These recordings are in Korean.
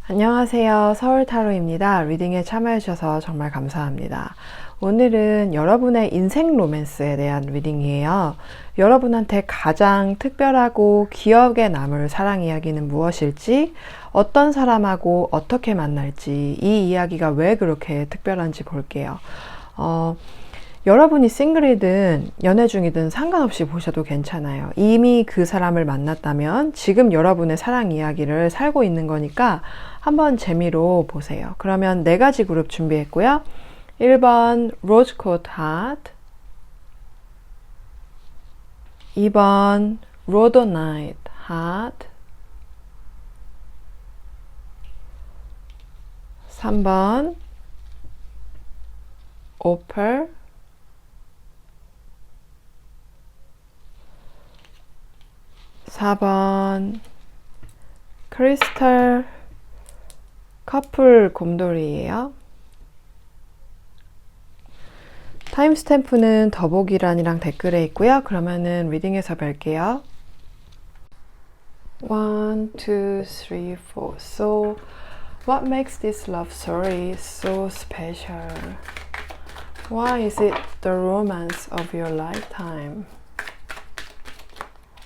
안녕하세요. 서울타로입니다. 리딩에 참여해주셔서 정말 감사합니다. 오늘은 여러분의 인생 로맨스에 대한 리딩이에요. 여러분한테 가장 특별하고 기억에 남을 사랑 이야기는 무엇일지, 어떤 사람하고 어떻게 만날지, 이 이야기가 왜 그렇게 특별한지 볼게요. 여러분이 싱글이든 연애 중이든 상관없이 보셔도 괜찮아요. 이미 그 사람을 만났다면 지금 여러분의 사랑 이야기를 살고 있는 거니까 한번 재미로 보세요. 그러면 4가지 그룹 준비했고요. 1번 로즈코트 하트, 2번 로도나이트 하트, 3번 오펄, 4번 크리스탈 커플 곰돌이에요. 타임스탬프는 더보기란이랑 댓글에 있고요. 그러면은 리딩에서 뵐게요. 1, 2, 3, 4. So, what makes this love story so special? Why is it the romance of your lifetime?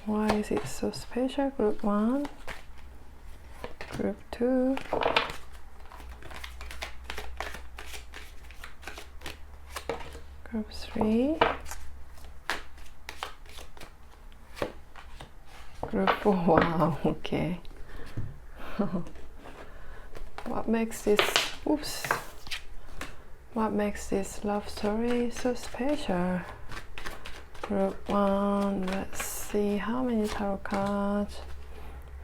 Why is it so special? Group 1, Group 2, Group 3, Group 4. Wow, okay. What makes this love story so special? Group 1, let's see how many tarot cards.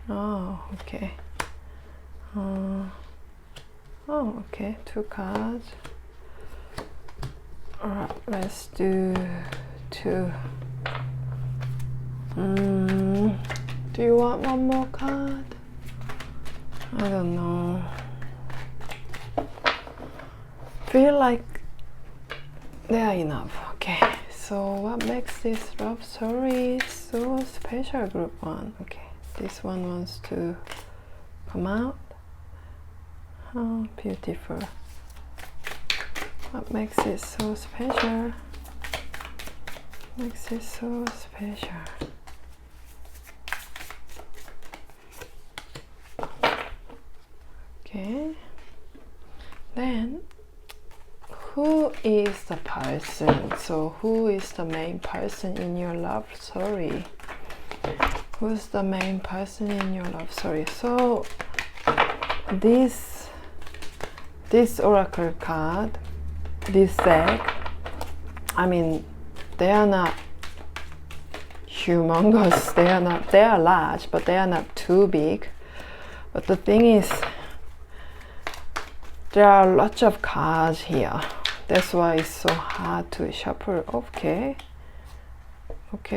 Oh, okay. Okay, 2 cards. Alright, let's do 2. Do you want one more card? I don't know. Feel like they are enough. Okay, so what makes this love story so special? Group 1. Okay, this one wants to come out. Oh, beautiful. What makes it so special? Makes it so special. Okay. Then, who is the person? So, who is the main person in your love story? Who's the main person in your love story? So, this oracle card, this deck, I mean, they are not humongous, they are large, but they are not too big. But the thing is, there are lots of cards here. That's why it's so hard to shuffle. Okay,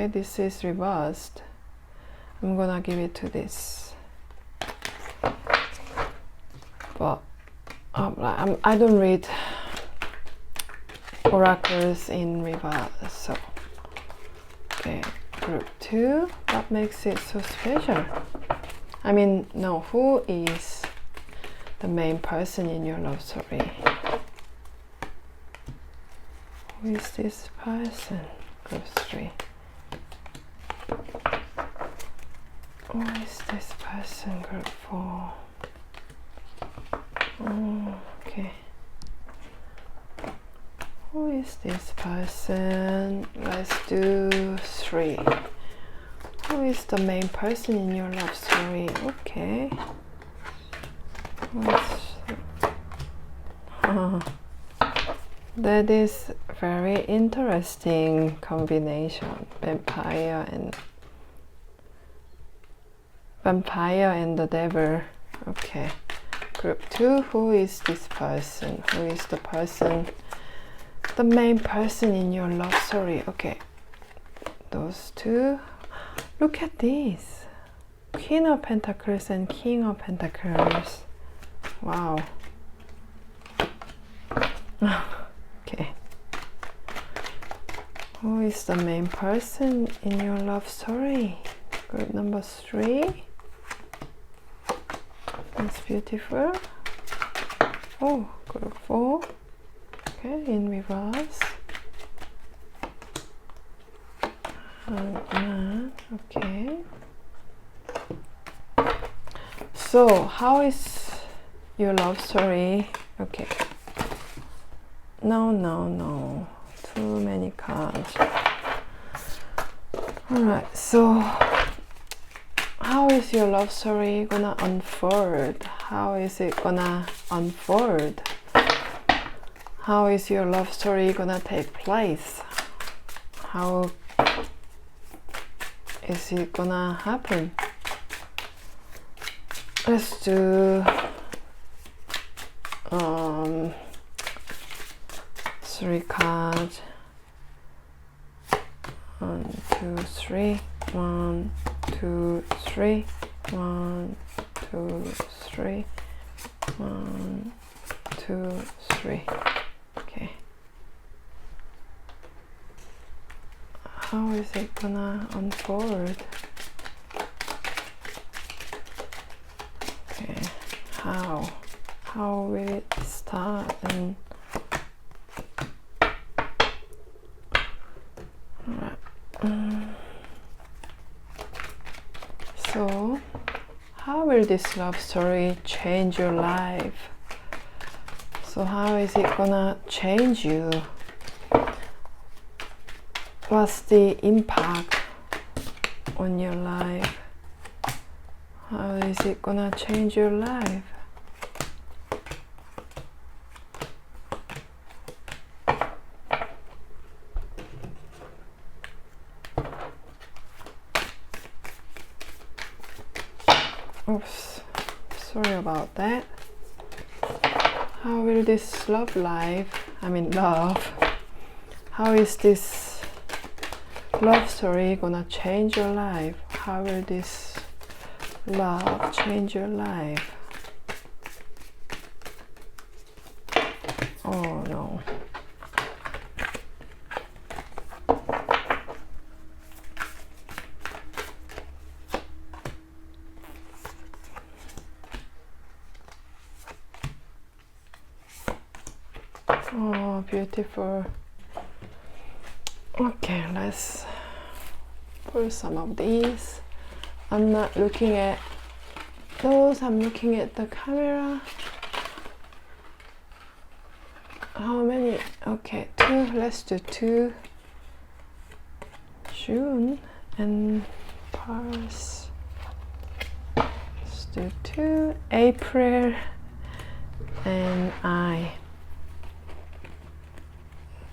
this is reversed. I'm gonna give it to this. But I don't read oracles in reverse. So, okay, group 2. What makes it so special? I mean, no, who is the main person in your love story? Who is this person? Group 3. Who is this person? Group 4. Okay. Who is this person? Let's do 3. Who is the main person in your love story? Okay. That is very interesting combination. Vampire and the devil. Okay. Group 2, who is this person? Who is the person, the main person in your love story? Okay. Those 2. Look at this. Queen of Pentacles and King of Pentacles. Wow. Okay. Who is the main person in your love story? Group number 3. That's beautiful. Oh, group 4. Okay, in reverse. Okay. So, how is your love story? Okay. No. Too many cards. Alright, so how is your love story gonna unfold? How is it gonna unfold? How is your love story gonna take place? How is it gonna happen? Let's do 3 cards. 1, 2, 3. 1, 2, 3. 1, 2, 3. 1, 2, 3. Okay. How is it gonna unfold? Okay. How will it start? And so, how will this love story change your life? So how is it gonna change you? What's the impact on your life? How is it gonna change your life? Oops, sorry about that. How will this love, how is this love story gonna change your life? How will this love change your life? Oh no. Oh, beautiful. Okay, let's pull some of these. I'm not looking at those, I'm looking at the camera. How many? Okay, 2. Let's do 2. June and Paris. Let's do 2. April and I.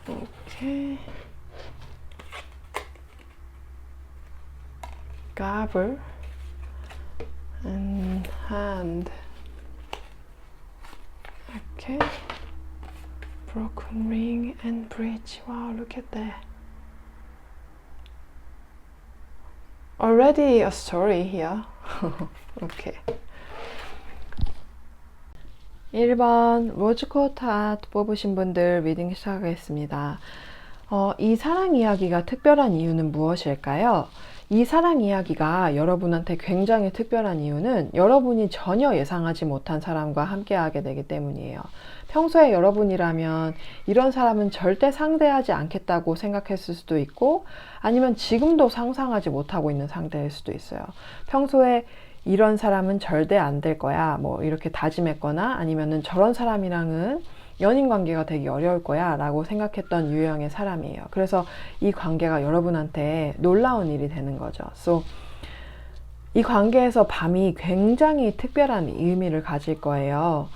Okay. Gabber and hand. Okay. Broken ring and bridge. Wow, look at that. Already a story here. Okay. 1번 로즈쿼터 뽑으신 분들 리딩 시작하겠습니다. 이 사랑 이야기가 특별한 이유는 무엇일까요? 이 사랑 이야기가 여러분한테 굉장히 특별한 이유는 여러분이 전혀 예상하지 못한 사람과 함께하게 되기 때문이에요. 평소에 여러분이라면 이런 사람은 절대 상대하지 않겠다고 생각했을 수도 있고, 아니면 지금도 상상하지 못하고 있는 상대일 수도 있어요. 평소에 이런 사람은 절대 안 될 거야, 뭐 이렇게 다짐했거나, 아니면은 저런 사람이랑은 연인 관계가 되게 어려울 거야 라고 생각했던 유형의 사람이에요. 그래서 이 관계가 여러분한테 놀라운 일이 되는 거죠. So, 이 관계에서 밤이 굉장히 특별한 의미를 가질 거예요.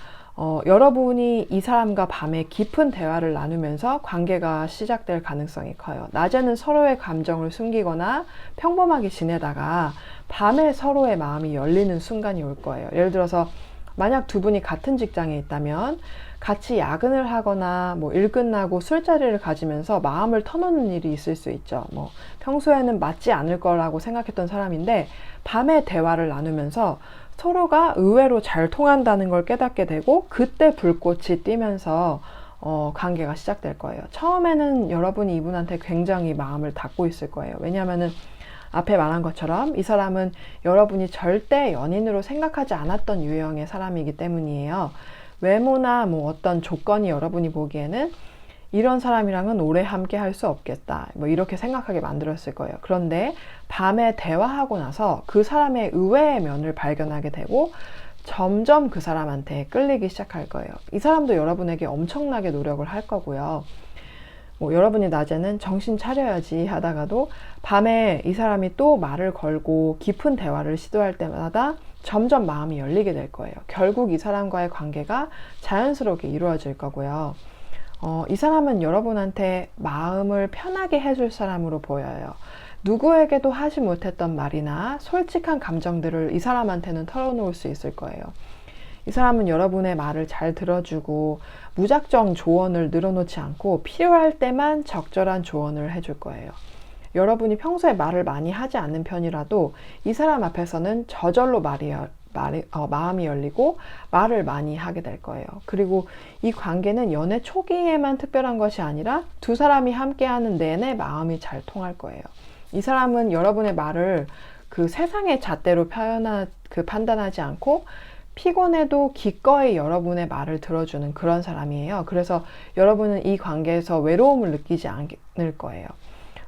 여러분이 이 사람과 밤에 깊은 대화를 나누면서 관계가 시작될 가능성이 커요. 낮에는 서로의 감정을 숨기거나 평범하게 지내다가 밤에 서로의 마음이 열리는 순간이 올 거예요. 예를 들어서 만약 두 분이 같은 직장에 있다면 같이 야근을 하거나 뭐 일 끝나고 술자리를 가지면서 마음을 터놓는 일이 있을 수 있죠. 뭐 평소에는 맞지 않을 거라고 생각했던 사람인데 밤에 대화를 나누면서 서로가 의외로 잘 통한다는 걸 깨닫게 되고, 그때 불꽃이 띄면서 관계가 시작될 거예요. 처음에는 여러분이 이분한테 굉장히 마음을 닫고 있을 거예요. 왜냐하면은 앞에 말한 것처럼 이 사람은 여러분이 절대 연인으로 생각하지 않았던 유형의 사람이기 때문이에요. 외모나 뭐 어떤 조건이 여러분이 보기에는 이런 사람이랑은 오래 함께 할 수 없겠다, 뭐 이렇게 생각하게 만들었을 거예요. 그런데 밤에 대화하고 나서 그 사람의 의외의 면을 발견하게 되고 점점 그 사람한테 끌리기 시작할 거예요. 이 사람도 여러분에게 엄청나게 노력을 할 거고요. 뭐 여러분이 낮에는 정신 차려야지 하다가도 밤에 이 사람이 또 말을 걸고 깊은 대화를 시도할 때마다 점점 마음이 열리게 될 거예요. 결국 이 사람과의 관계가 자연스럽게 이루어질 거고요. 이 사람은 여러분한테 마음을 편하게 해줄 사람으로 보여요. 누구에게도 하지 못했던 말이나 솔직한 감정들을 이 사람한테는 털어놓을 수 있을 거예요. 이 사람은 여러분의 말을 잘 들어주고 무작정 조언을 늘어놓지 않고 필요할 때만 적절한 조언을 해줄 거예요. 여러분이 평소에 말을 많이 하지 않는 편이라도 이 사람 앞에서는 저절로 마음이 열리고 말을 많이 하게 될 거예요. 그리고 이 관계는 연애 초기에만 특별한 것이 아니라 두 사람이 함께하는 내내 마음이 잘 통할 거예요. 이 사람은 여러분의 말을 그 세상의 잣대로 판단하지 않고 피곤해도 기꺼이 여러분의 말을 들어주는 그런 사람이에요. 그래서 여러분은 이 관계에서 외로움을 느끼지 않을 거예요.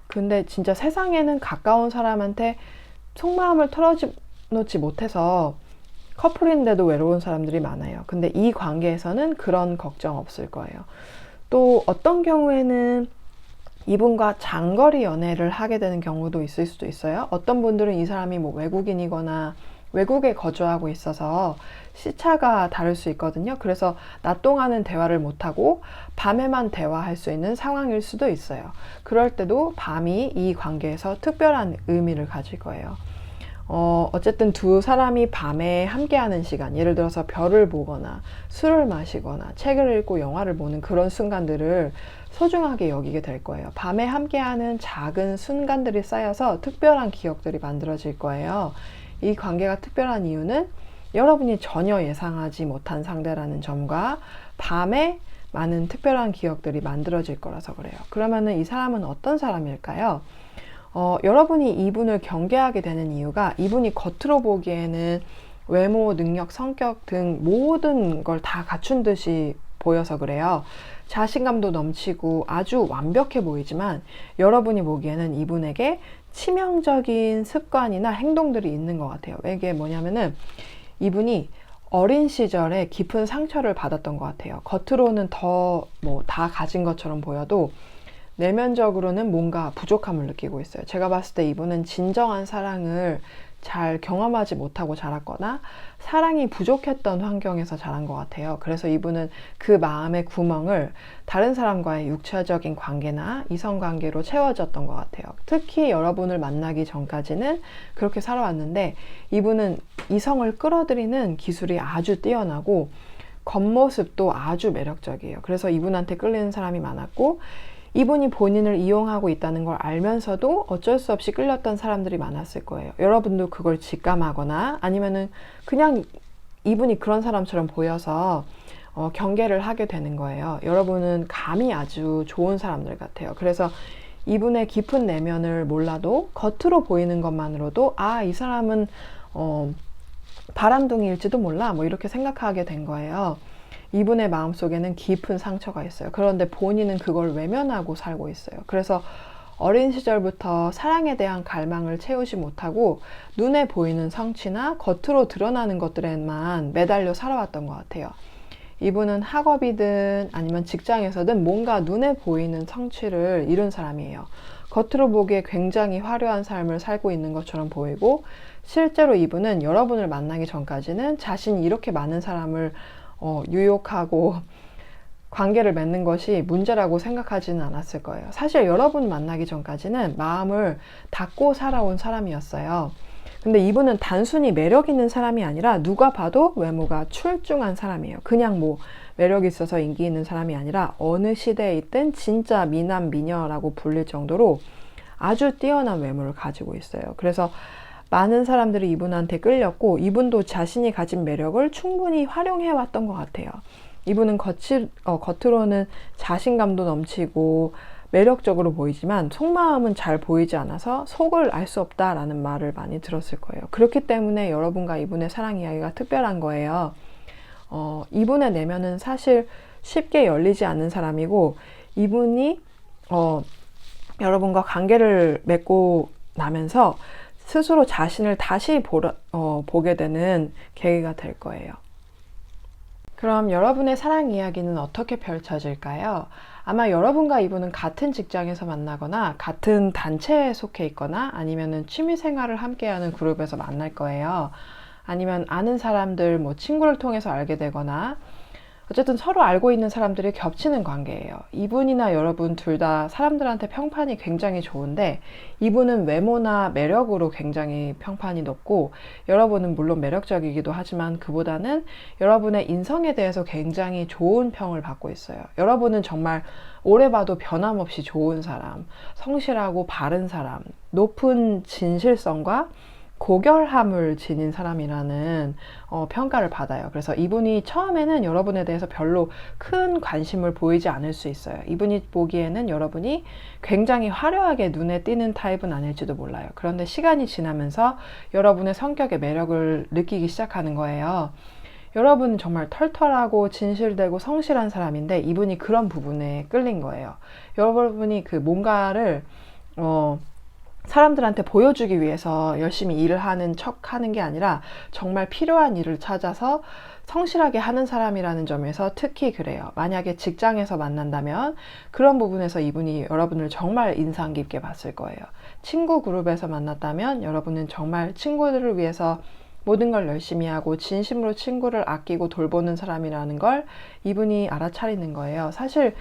근데 진짜 세상에는 가까운 사람한테 속마음을 털어놓지 못해서 커플인데도 외로운 사람들이 많아요. 근데 이 관계에서는 그런 걱정 없을 거예요. 또 어떤 경우에는 이분과 장거리 연애를 하게 되는 경우도 있을 수도 있어요. 어떤 분들은 이 사람이 뭐 외국인이거나 외국에 거주하고 있어서 시차가 다를 수 있거든요. 그래서 낮 동안은 대화를 못하고 밤에만 대화할 수 있는 상황일 수도 있어요. 그럴 때도 밤이 이 관계에서 특별한 의미를 가질 거예요. 어쨌든 두 사람이 밤에 함께하는 시간, 예를 들어서 별을 보거나 술을 마시거나 책을 읽고 영화를 보는 그런 순간들을 소중하게 여기게 될 거예요. 밤에 함께하는 작은 순간들이 쌓여서 특별한 기억들이 만들어질 거예요. 이 관계가 특별한 이유는 여러분이 전혀 예상하지 못한 상대라는 점과 밤에 많은 특별한 기억들이 만들어질 거라서 그래요. 그러면은 이 사람은 어떤 사람일까요? 여러분이 이분을 경계하게 되는 이유가 이분이 겉으로 보기에는 외모, 능력, 성격 등 모든 걸 다 갖춘 듯이 보여서 그래요. 자신감도 넘치고 아주 완벽해 보이지만 여러분이 보기에는 이분에게 치명적인 습관이나 행동들이 있는 것 같아요. 이게 뭐냐면은 이분이 어린 시절에 깊은 상처를 받았던 것 같아요. 겉으로는 다 가진 것처럼 보여도 내면적으로는 뭔가 부족함을 느끼고 있어요. 제가 봤을 때 이분은 진정한 사랑을 잘 경험하지 못하고 자랐거나 사랑이 부족했던 환경에서 자란 것 같아요. 그래서 이분은 그 마음의 구멍을 다른 사람과의 육체적인 관계나 이성관계로 채워졌던 것 같아요. 특히 여러분을 만나기 전까지는 그렇게 살아왔는데 이분은 이성을 끌어들이는 기술이 아주 뛰어나고 겉모습도 아주 매력적이에요. 그래서 이분한테 끌리는 사람이 많았고 이분이 본인을 이용하고 있다는 걸 알면서도 어쩔 수 없이 끌렸던 사람들이 많았을 거예요. 여러분도 그걸 직감하거나 아니면은 그냥 이분이 그런 사람처럼 보여서 경계를 하게 되는 거예요. 여러분은 감이 아주 좋은 사람들 같아요. 그래서 이분의 깊은 내면을 몰라도 겉으로 보이는 것만으로도 이 사람은 바람둥이일지도 몰라 뭐 이렇게 생각하게 된 거예요. 이분의 마음속에는 깊은 상처가 있어요. 그런데 본인은 그걸 외면하고 살고 있어요. 그래서 어린 시절부터 사랑에 대한 갈망을 채우지 못하고 눈에 보이는 성취나 겉으로 드러나는 것들에만 매달려 살아왔던 것 같아요. 이분은 학업이든 아니면 직장에서든 뭔가 눈에 보이는 성취를 이룬 사람이에요. 겉으로 보기에 굉장히 화려한 삶을 살고 있는 것처럼 보이고 실제로 이분은 여러분을 만나기 전까지는 자신이 이렇게 많은 사람을 유혹하고 관계를 맺는 것이 문제라고 생각하지는 않았을 거예요. 사실 여러분 만나기 전까지는 마음을 닫고 살아온 사람이었어요. 근데 이분은 단순히 매력 있는 사람이 아니라 누가 봐도 외모가 출중한 사람이에요. 그냥 뭐 매력이 있어서 인기 있는 사람이 아니라 어느 시대에 있든 진짜 미남 미녀라고 불릴 정도로 아주 뛰어난 외모를 가지고 있어요. 그래서 많은 사람들이 이분한테 끌렸고 이분도 자신이 가진 매력을 충분히 활용해왔던 것 같아요. 이분은 겉으로는 자신감도 넘치고 매력적으로 보이지만 속마음은 잘 보이지 않아서 속을 알 수 없다라는 말을 많이 들었을 거예요. 그렇기 때문에 여러분과 이분의 사랑 이야기가 특별한 거예요. 이분의 내면은 사실 쉽게 열리지 않는 사람이고, 이분이 여러분과 관계를 맺고 나면서 스스로 자신을 다시 보게 되는 계기가 될 거예요. 그럼 여러분의 사랑 이야기는 어떻게 펼쳐질까요? 아마 여러분과 이분은 같은 직장에서 만나거나 같은 단체에 속해 있거나 아니면은 취미 생활을 함께하는 그룹에서 만날 거예요. 아니면 아는 사람들, 뭐 친구를 통해서 알게 되거나, 어쨌든 서로 알고 있는 사람들이 겹치는 관계예요. 이분이나 여러분 둘 다 사람들한테 평판이 굉장히 좋은데, 이분은 외모나 매력으로 굉장히 평판이 높고, 여러분은 물론 매력적이기도 하지만 그보다는 여러분의 인성에 대해서 굉장히 좋은 평을 받고 있어요. 여러분은 정말 오래 봐도 변함없이 좋은 사람, 성실하고 바른 사람, 높은 진실성과 고결함을 지닌 사람이라는 평가를 받아요. 그래서 이분이 처음에는 여러분에 대해서 별로 큰 관심을 보이지 않을 수 있어요. 이분이 보기에는 여러분이 굉장히 화려하게 눈에 띄는 타입은 아닐지도 몰라요. 그런데 시간이 지나면서 여러분의 성격의 매력을 느끼기 시작하는 거예요. 여러분은 정말 털털하고 진실되고 성실한 사람인데, 이분이 그런 부분에 끌린 거예요. 여러분이 그 뭔가를 사람들한테 보여주기 위해서 열심히 일을 하는 척 하는 게 아니라 정말 필요한 일을 찾아서 성실하게 하는 사람이라는 점에서 특히 그래요. 만약에 직장에서 만난다면 그런 부분에서 이분이 여러분을 정말 인상 깊게 봤을 거예요. 친구 그룹에서 만났다면 여러분은 정말 친구들을 위해서 모든 걸 열심히 하고 진심으로 친구를 아끼고 돌보는 사람이라는 걸 이분이 알아차리는 거예요. 사실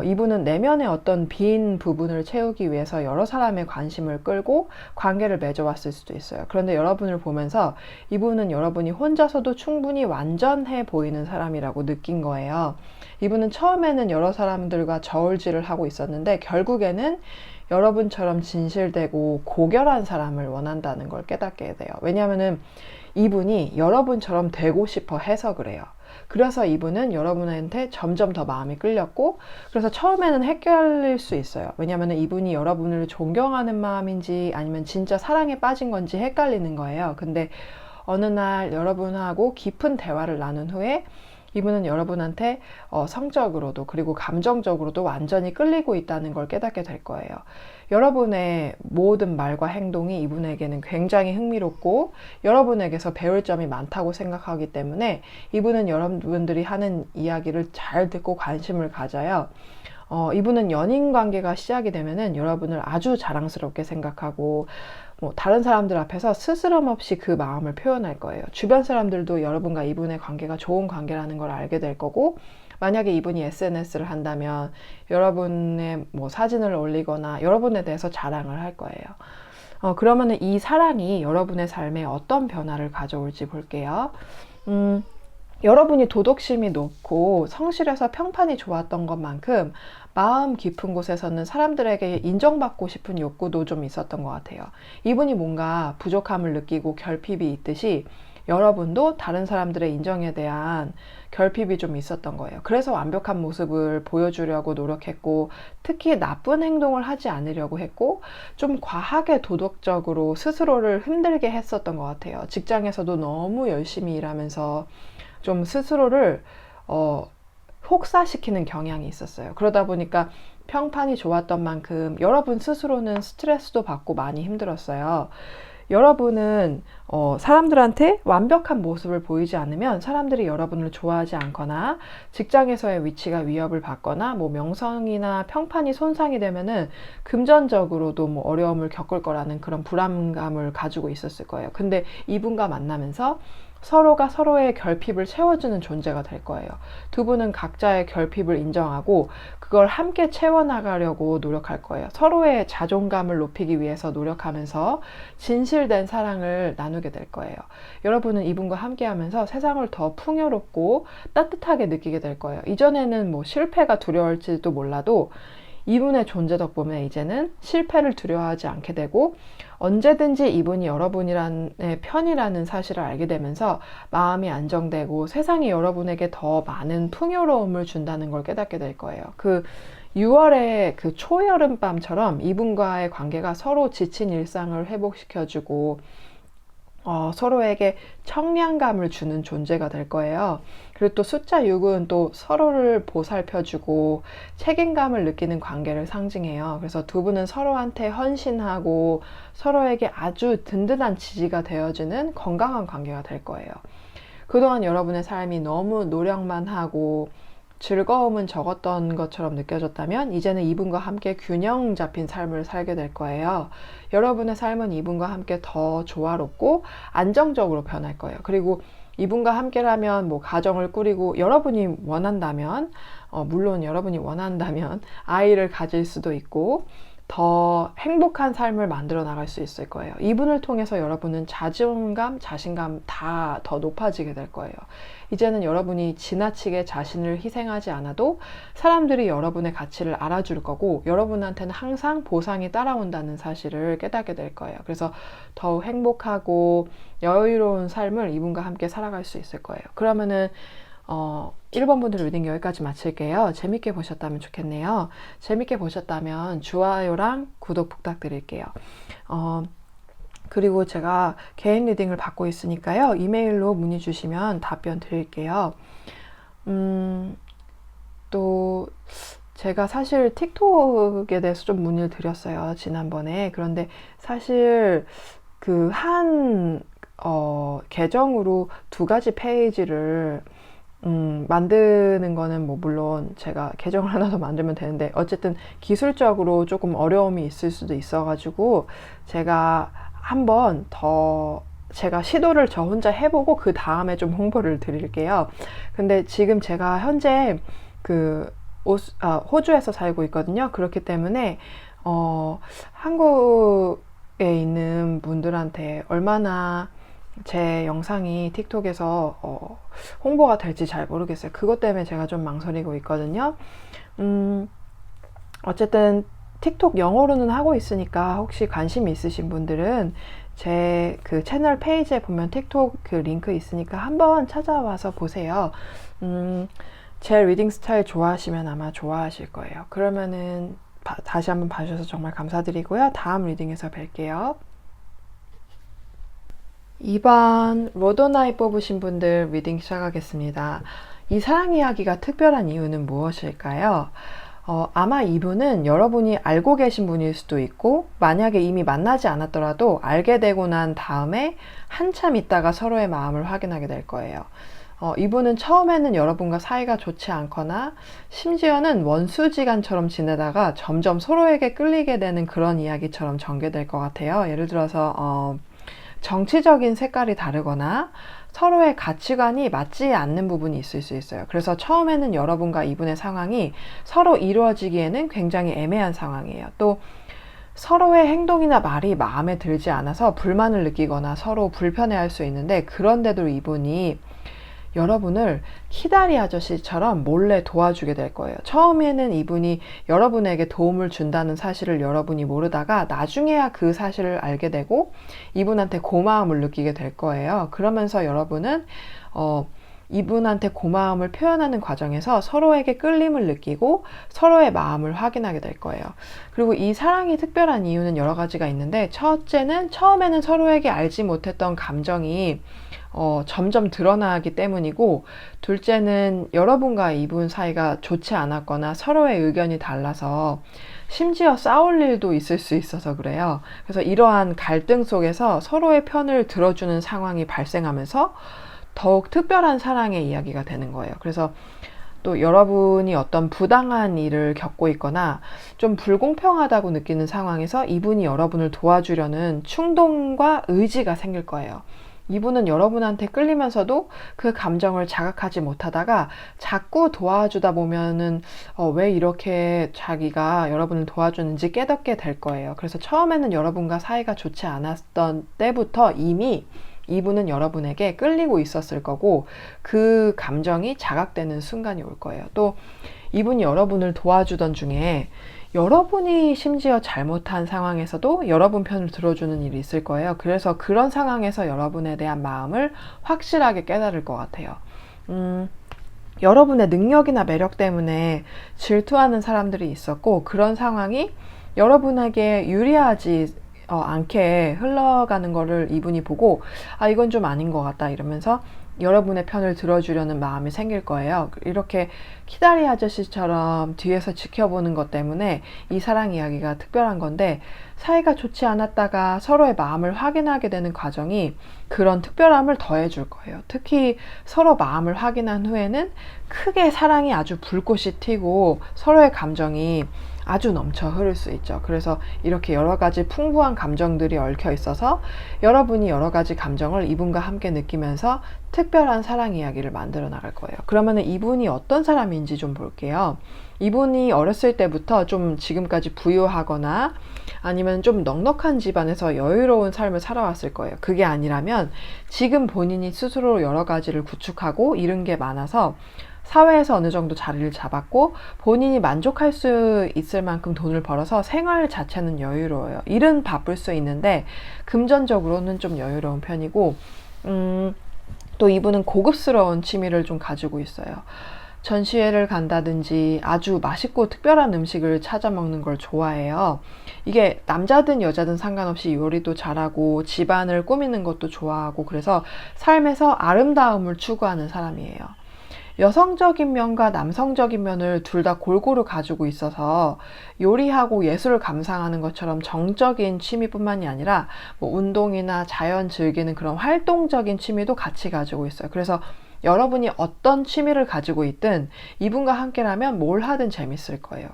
이분은 내면의 어떤 빈 부분을 채우기 위해서 여러 사람의 관심을 끌고 관계를 맺어왔을 수도 있어요. 그런데 여러분을 보면서 이분은 여러분이 혼자서도 충분히 완전해 보이는 사람이라고 느낀 거예요. 이분은 처음에는 여러 사람들과 저울질을 하고 있었는데 결국에는 여러분처럼 진실되고 고결한 사람을 원한다는 걸 깨닫게 돼요. 왜냐하면은 이분이 여러분처럼 되고 싶어 해서 그래요. 그래서 이분은 여러분한테 점점 더 마음이 끌렸고, 그래서 처음에는 헷갈릴 수 있어요. 왜냐하면 이분이 여러분을 존경하는 마음인지 아니면 진짜 사랑에 빠진 건지 헷갈리는 거예요. 근데 어느 날 여러분하고 깊은 대화를 나눈 후에 이분은 여러분한테 성적으로도 그리고 감정적으로도 완전히 끌리고 있다는 걸 깨닫게 될 거예요. 여러분의 모든 말과 행동이 이분에게는 굉장히 흥미롭고 여러분에게서 배울 점이 많다고 생각하기 때문에 이분은 여러분들이 하는 이야기를 잘 듣고 관심을 가져요. 이분은 연인 관계가 시작이 되면은 여러분을 아주 자랑스럽게 생각하고 다른 사람들 앞에서 스스럼 없이 그 마음을 표현할 거예요. 주변 사람들도 여러분과 이분의 관계가 좋은 관계라는 걸 알게 될 거고, 만약에 이분이 SNS를 한다면 여러분의 사진을 올리거나 여러분에 대해서 자랑을 할 거예요. 그러면은 이 사랑이 여러분의 삶에 어떤 변화를 가져올지 볼게요. 여러분이 도덕심이 높고 성실해서 평판이 좋았던 것만큼 마음 깊은 곳에서는 사람들에게 인정받고 싶은 욕구도 좀 있었던 것 같아요. 이분이 뭔가 부족함을 느끼고 결핍이 있듯이 여러분도 다른 사람들의 인정에 대한 결핍이 좀 있었던 거예요. 그래서 완벽한 모습을 보여주려고 노력했고, 특히 나쁜 행동을 하지 않으려고 했고, 좀 과하게 도덕적으로 스스로를 힘들게 했었던 것 같아요. 직장에서도 너무 열심히 일하면서 좀 스스로를 혹사시키는 경향이 있었어요. 그러다 보니까 평판이 좋았던 만큼 여러분 스스로는 스트레스도 받고 많이 힘들었어요. 여러분은 사람들한테 완벽한 모습을 보이지 않으면 사람들이 여러분을 좋아하지 않거나 직장에서의 위치가 위협을 받거나 명성이나 평판이 손상이 되면은 금전적으로도 어려움을 겪을 거라는 그런 불안감을 가지고 있었을 거예요. 근데 이분과 만나면서 서로가 서로의 결핍을 채워주는 존재가 될 거예요. 두 분은 각자의 결핍을 인정하고 그걸 함께 채워나가려고 노력할 거예요. 서로의 자존감을 높이기 위해서 노력하면서 진실된 사랑을 나누게 될 거예요. 여러분은 이분과 함께 하면서 세상을 더 풍요롭고 따뜻하게 느끼게 될 거예요. 이전에는 실패가 두려울지도 몰라도 이분의 존재 덕분에 이제는 실패를 두려워하지 않게 되고, 언제든지 이분이 여러분의 편이라는 사실을 알게 되면서 마음이 안정되고 세상이 여러분에게 더 많은 풍요로움을 준다는 걸 깨닫게 될 거예요. 6월의 그 초여름밤처럼 이분과의 관계가 서로 지친 일상을 회복시켜주고 서로에게 청량감을 주는 존재가 될 거예요. 그리고 또 숫자 6은 또 서로를 보살펴주고 책임감을 느끼는 관계를 상징해요. 그래서 두 분은 서로한테 헌신하고 서로에게 아주 든든한 지지가 되어주는 건강한 관계가 될 거예요. 그동안 여러분의 삶이 너무 노력만 하고 즐거움은 적었던 것처럼 느껴졌다면 이제는 이분과 함께 균형 잡힌 삶을 살게 될 거예요. 여러분의 삶은 이분과 함께 더 조화롭고 안정적으로 변할 거예요. 그리고 이분과 함께라면 뭐 가정을 꾸리고 여러분이 원한다면 물론 여러분이 원한다면 아이를 가질 수도 있고 더 행복한 삶을 만들어 나갈 수 있을 거예요. 이분을 통해서 여러분은 자존감, 자신감 다 더 높아지게 될 거예요. 이제는 여러분이 지나치게 자신을 희생하지 않아도 사람들이 여러분의 가치를 알아줄 거고 여러분한테는 항상 보상이 따라온다는 사실을 깨닫게 될 거예요. 그래서 더욱 행복하고 여유로운 삶을 이분과 함께 살아갈 수 있을 거예요. 그러면은 1번 분들 리딩 여기까지 마칠게요. 재밌게 보셨다면 좋겠네요. 재밌게 보셨다면 좋아요랑 구독 부탁드릴게요. 그리고 제가 개인 리딩을 받고 있으니까요. 이메일로 문의 주시면 답변 드릴게요. 또 제가 사실 틱톡에 대해서 좀 문의를 드렸어요. 지난번에. 그런데 사실 그 계정으로 2가지 페이지를 만드는 거는 뭐 물론 제가 계정을 하나 더 만들면 되는데 어쨌든 기술적으로 조금 어려움이 있을 수도 있어가지고 제가 한번 더 제가 시도를 저 혼자 해보고 그 다음에 좀 홍보를 드릴게요. 근데 지금 제가 현재 호주에서 살고 있거든요. 그렇기 때문에 한국에 있는 분들한테 얼마나 제 영상이 틱톡에서 홍보가 될지 잘 모르겠어요. 그것 때문에 제가 좀 망설이고 있거든요. 어쨌든 틱톡 영어로는 하고 있으니까 혹시 관심이 있으신 분들은 제 그 채널 페이지에 보면 틱톡 그 링크 있으니까 한번 찾아와서 보세요. 제 리딩 스타일 좋아하시면 아마 좋아하실 거예요. 그러면은 다시 한번 봐주셔서 정말 감사드리고요. 다음 리딩에서 뵐게요. 2번 로도나이 뽑으신 분들 리딩 시작하겠습니다. 이 사랑 이야기가 특별한 이유는 무엇일까요? 아마 이분은 여러분이 알고 계신 분일 수도 있고 만약에 이미 만나지 않았더라도 알게 되고 난 다음에 한참 있다가 서로의 마음을 확인하게 될 거예요. 이분은 처음에는 여러분과 사이가 좋지 않거나 심지어는 원수지간처럼 지내다가 점점 서로에게 끌리게 되는 그런 이야기처럼 전개될 것 같아요. 예를 들어서 정치적인 색깔이 다르거나 서로의 가치관이 맞지 않는 부분이 있을 수 있어요. 그래서 처음에는 여러분과 이분의 상황이 서로 이루어지기에는 굉장히 애매한 상황이에요. 또 서로의 행동이나 말이 마음에 들지 않아서 불만을 느끼거나 서로 불편해할 수 있는데 그런데도 이분이 여러분을 키다리 아저씨처럼 몰래 도와주게 될 거예요. 처음에는 이분이 여러분에게 도움을 준다는 사실을 여러분이 모르다가 나중에야 그 사실을 알게 되고 이분한테 고마움을 느끼게 될 거예요. 그러면서 여러분은 이분한테 고마움을 표현하는 과정에서 서로에게 끌림을 느끼고 서로의 마음을 확인하게 될 거예요. 그리고 이 사랑이 특별한 이유는 여러 가지가 있는데 첫째는 처음에는 서로에게 알지 못했던 감정이 점점 드러나기 때문이고 둘째는 여러분과 이분 사이가 좋지 않았거나 서로의 의견이 달라서 심지어 싸울 일도 있을 수 있어서 그래요. 그래서 이러한 갈등 속에서 서로의 편을 들어주는 상황이 발생하면서 더욱 특별한 사랑의 이야기가 되는 거예요. 그래서 또 여러분이 어떤 부당한 일을 겪고 있거나 좀 불공평하다고 느끼는 상황에서 이분이 여러분을 도와주려는 충동과 의지가 생길 거예요. 이분은 여러분한테 끌리면서도 그 감정을 자각하지 못하다가 자꾸 도와주다 보면은 왜 이렇게 자기가 여러분을 도와주는지 깨닫게 될 거예요. 그래서 처음에는 여러분과 사이가 좋지 않았던 때부터 이미 이분은 여러분에게 끌리고 있었을 거고 그 감정이 자각되는 순간이 올 거예요. 또 이분이 여러분을 도와주던 중에 여러분이 심지어 잘못한 상황에서도 여러분 편을 들어주는 일이 있을 거예요. 그래서 그런 상황에서 여러분에 대한 마음을 확실하게 깨달을 것 같아요. 여러분의 능력이나 매력 때문에 질투하는 사람들이 있었고, 그런 상황이 여러분에게 유리하지 않게 흘러가는 거를 이분이 보고, 아, 이건 좀 아닌 것 같다 이러면서 여러분의 편을 들어주려는 마음이 생길 거예요. 이렇게 키다리 아저씨처럼 뒤에서 지켜보는 것 때문에 이 사랑 이야기가 특별한 건데, 사이가 좋지 않았다가 서로의 마음을 확인하게 되는 과정이 그런 특별함을 더해줄 거예요. 특히 서로 마음을 확인한 후에는 크게 사랑이 아주 불꽃이 튀고 서로의 감정이 아주 넘쳐 흐를 수 있죠. 그래서 이렇게 여러 가지 풍부한 감정들이 얽혀 있어서 여러분이 여러 가지 감정을 이분과 함께 느끼면서 특별한 사랑 이야기를 만들어 나갈 거예요. 그러면 이분이 어떤 사람인지 좀 볼게요. 이분이 어렸을 때부터 좀 지금까지 부유하거나 아니면 좀 넉넉한 집안에서 여유로운 삶을 살아왔을 거예요. 그게 아니라면 지금 본인이 스스로 여러 가지를 구축하고 이룬 게 많아서 사회에서 어느 정도 자리를 잡았고 본인이 만족할 수 있을 만큼 돈을 벌어서 생활 자체는 여유로워요. 일은 바쁠 수 있는데 금전적으로는 좀 여유로운 편이고, 또 이분은 고급스러운 취미를 좀 가지고 있어요. 전시회를 간다든지 아주 맛있고 특별한 음식을 찾아 먹는 걸 좋아해요. 이게 남자든 여자든 상관없이 요리도 잘하고 집안을 꾸미는 것도 좋아하고, 그래서 삶에서 아름다움을 추구하는 사람이에요. 여성적인 면과 남성적인 면을 둘 다 골고루 가지고 있어서 요리하고 예술을 감상하는 것처럼 정적인 취미뿐만이 아니라 뭐 운동이나 자연 즐기는 그런 활동적인 취미도 같이 가지고 있어요. 그래서 여러분이 어떤 취미를 가지고 있든 이분과 함께라면 뭘 하든 재밌을 거예요.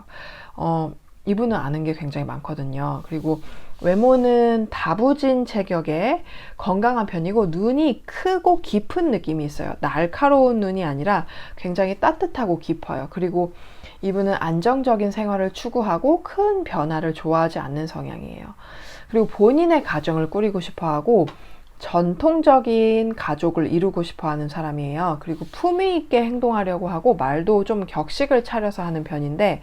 이분은 아는 게 굉장히 많거든요. 그리고 외모는 다부진 체격에 건강한 편이고 눈이 크고 깊은 느낌이 있어요. 날카로운 눈이 아니라 굉장히 따뜻하고 깊어요. 그리고 이분은 안정적인 생활을 추구하고 큰 변화를 좋아하지 않는 성향이에요. 그리고 본인의 가정을 꾸리고 싶어하고 전통적인 가족을 이루고 싶어 하는 사람이에요. 그리고 품위 있게 행동하려고 하고 말도 좀 격식을 차려서 하는 편인데,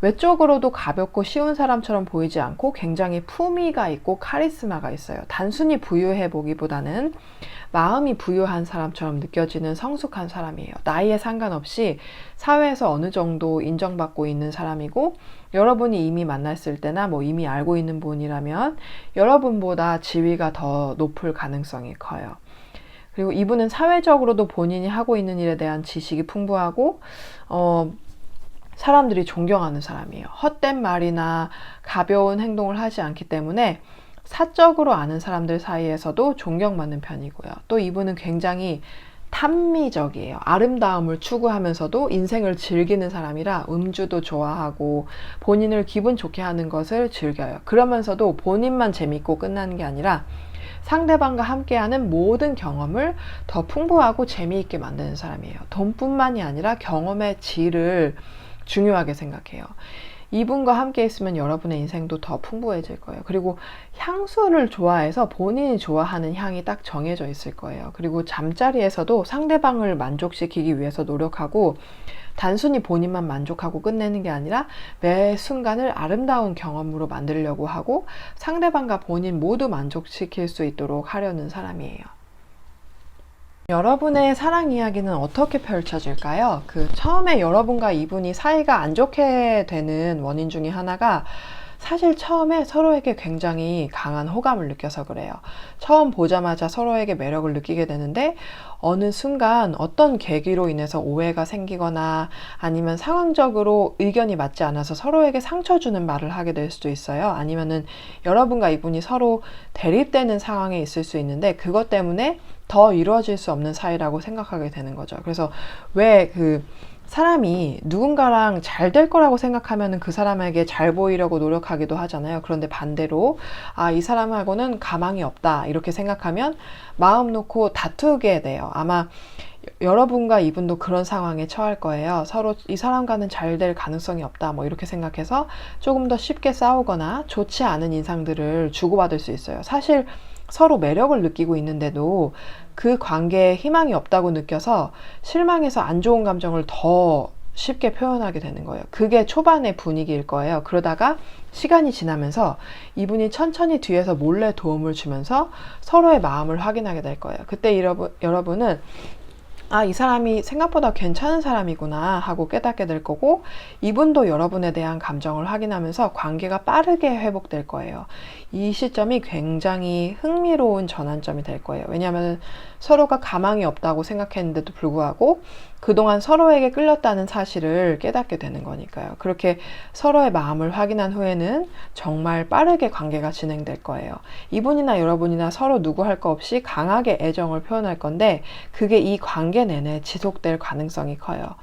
외적으로도 가볍고 쉬운 사람처럼 보이지 않고 굉장히 품위가 있고 카리스마가 있어요. 단순히 부유해 보기보다는 마음이 부유한 사람처럼 느껴지는 성숙한 사람이에요. 나이에 상관없이 사회에서 어느 정도 인정받고 있는 사람이고, 여러분이 이미 만났을 때나 뭐 이미 알고 있는 분이라면 여러분보다 지위가 더 높을 가능성이 커요. 그리고 이분은 사회적으로도 본인이 하고 있는 일에 대한 지식이 풍부하고 사람들이 존경하는 사람이에요. 헛된 말이나 가벼운 행동을 하지 않기 때문에 사적으로 아는 사람들 사이에서도 존경받는 편이고요. 또 이분은 굉장히 탐미적이에요. 아름다움을 추구하면서도 인생을 즐기는 사람이라 음주도 좋아하고 본인을 기분 좋게 하는 것을 즐겨요. 그러면서도 본인만 재밌고 끝나는 게 아니라 상대방과 함께하는 모든 경험을 더 풍부하고 재미있게 만드는 사람이에요. 돈뿐만이 아니라 경험의 질을 중요하게 생각해요. 이분과 함께 있으면 여러분의 인생도 더 풍부해질 거예요. 그리고 향수를 좋아해서 본인이 좋아하는 향이 딱 정해져 있을 거예요. 그리고 잠자리에서도 상대방을 만족시키기 위해서 노력하고 단순히 본인만 만족하고 끝내는 게 아니라 매 순간을 아름다운 경험으로 만들려고 하고 상대방과 본인 모두 만족시킬 수 있도록 하려는 사람이에요. 여러분의 사랑 이야기는 어떻게 펼쳐질까요? 처음에 여러분과 이분이 사이가 안 좋게 되는 원인 중에 하나가 사실 처음에 서로에게 굉장히 강한 호감을 느껴서 그래요. 처음 보자마자 서로에게 매력을 느끼게 되는데 어느 순간 어떤 계기로 인해서 오해가 생기거나 아니면 상황적으로 의견이 맞지 않아서 서로에게 상처 주는 말을 하게 될 수도 있어요. 아니면은 여러분과 이분이 서로 대립되는 상황에 있을 수 있는데 그것 때문에 더 이루어질 수 없는 사이라고 생각하게 되는 거죠. 그래서 왜 사람이 누군가랑 잘 될 거라고 생각하면 그 사람에게 잘 보이려고 노력하기도 하잖아요. 그런데 반대로 이 사람하고는 가망이 없다 이렇게 생각하면 마음 놓고 다투게 돼요. 아마 여러분과 이분도 그런 상황에 처할 거예요. 서로 이 사람과는 잘 될 가능성이 없다 뭐 이렇게 생각해서 조금 더 쉽게 싸우거나 좋지 않은 인상들을 주고받을 수 있어요. 사실 서로 매력을 느끼고 있는데도 그 관계에 희망이 없다고 느껴서 실망해서 안 좋은 감정을 더 쉽게 표현하게 되는 거예요. 그게 초반의 분위기일 거예요. 그러다가 시간이 지나면서 이분이 천천히 뒤에서 몰래 도움을 주면서 서로의 마음을 확인하게 될 거예요. 그때 여러분은 아, 이 사람이 생각보다 괜찮은 사람이구나 하고 깨닫게 될 거고, 이분도 여러분에 대한 감정을 확인하면서 관계가 빠르게 회복될 거예요. 이 시점이 굉장히 흥미로운 전환점이 될 거예요. 왜냐하면 서로가 가망이 없다고 생각했는데도 불구하고 그동안 서로에게 끌렸다는 사실을 깨닫게 되는 거니까요. 그렇게 서로의 마음을 확인한 후에는 정말 빠르게 관계가 진행될 거예요. 이분이나 여러분이나 서로 누구 할 거 없이 강하게 애정을 표현할 건데, 그게 이 관계 내내 지속될 가능성이 커요.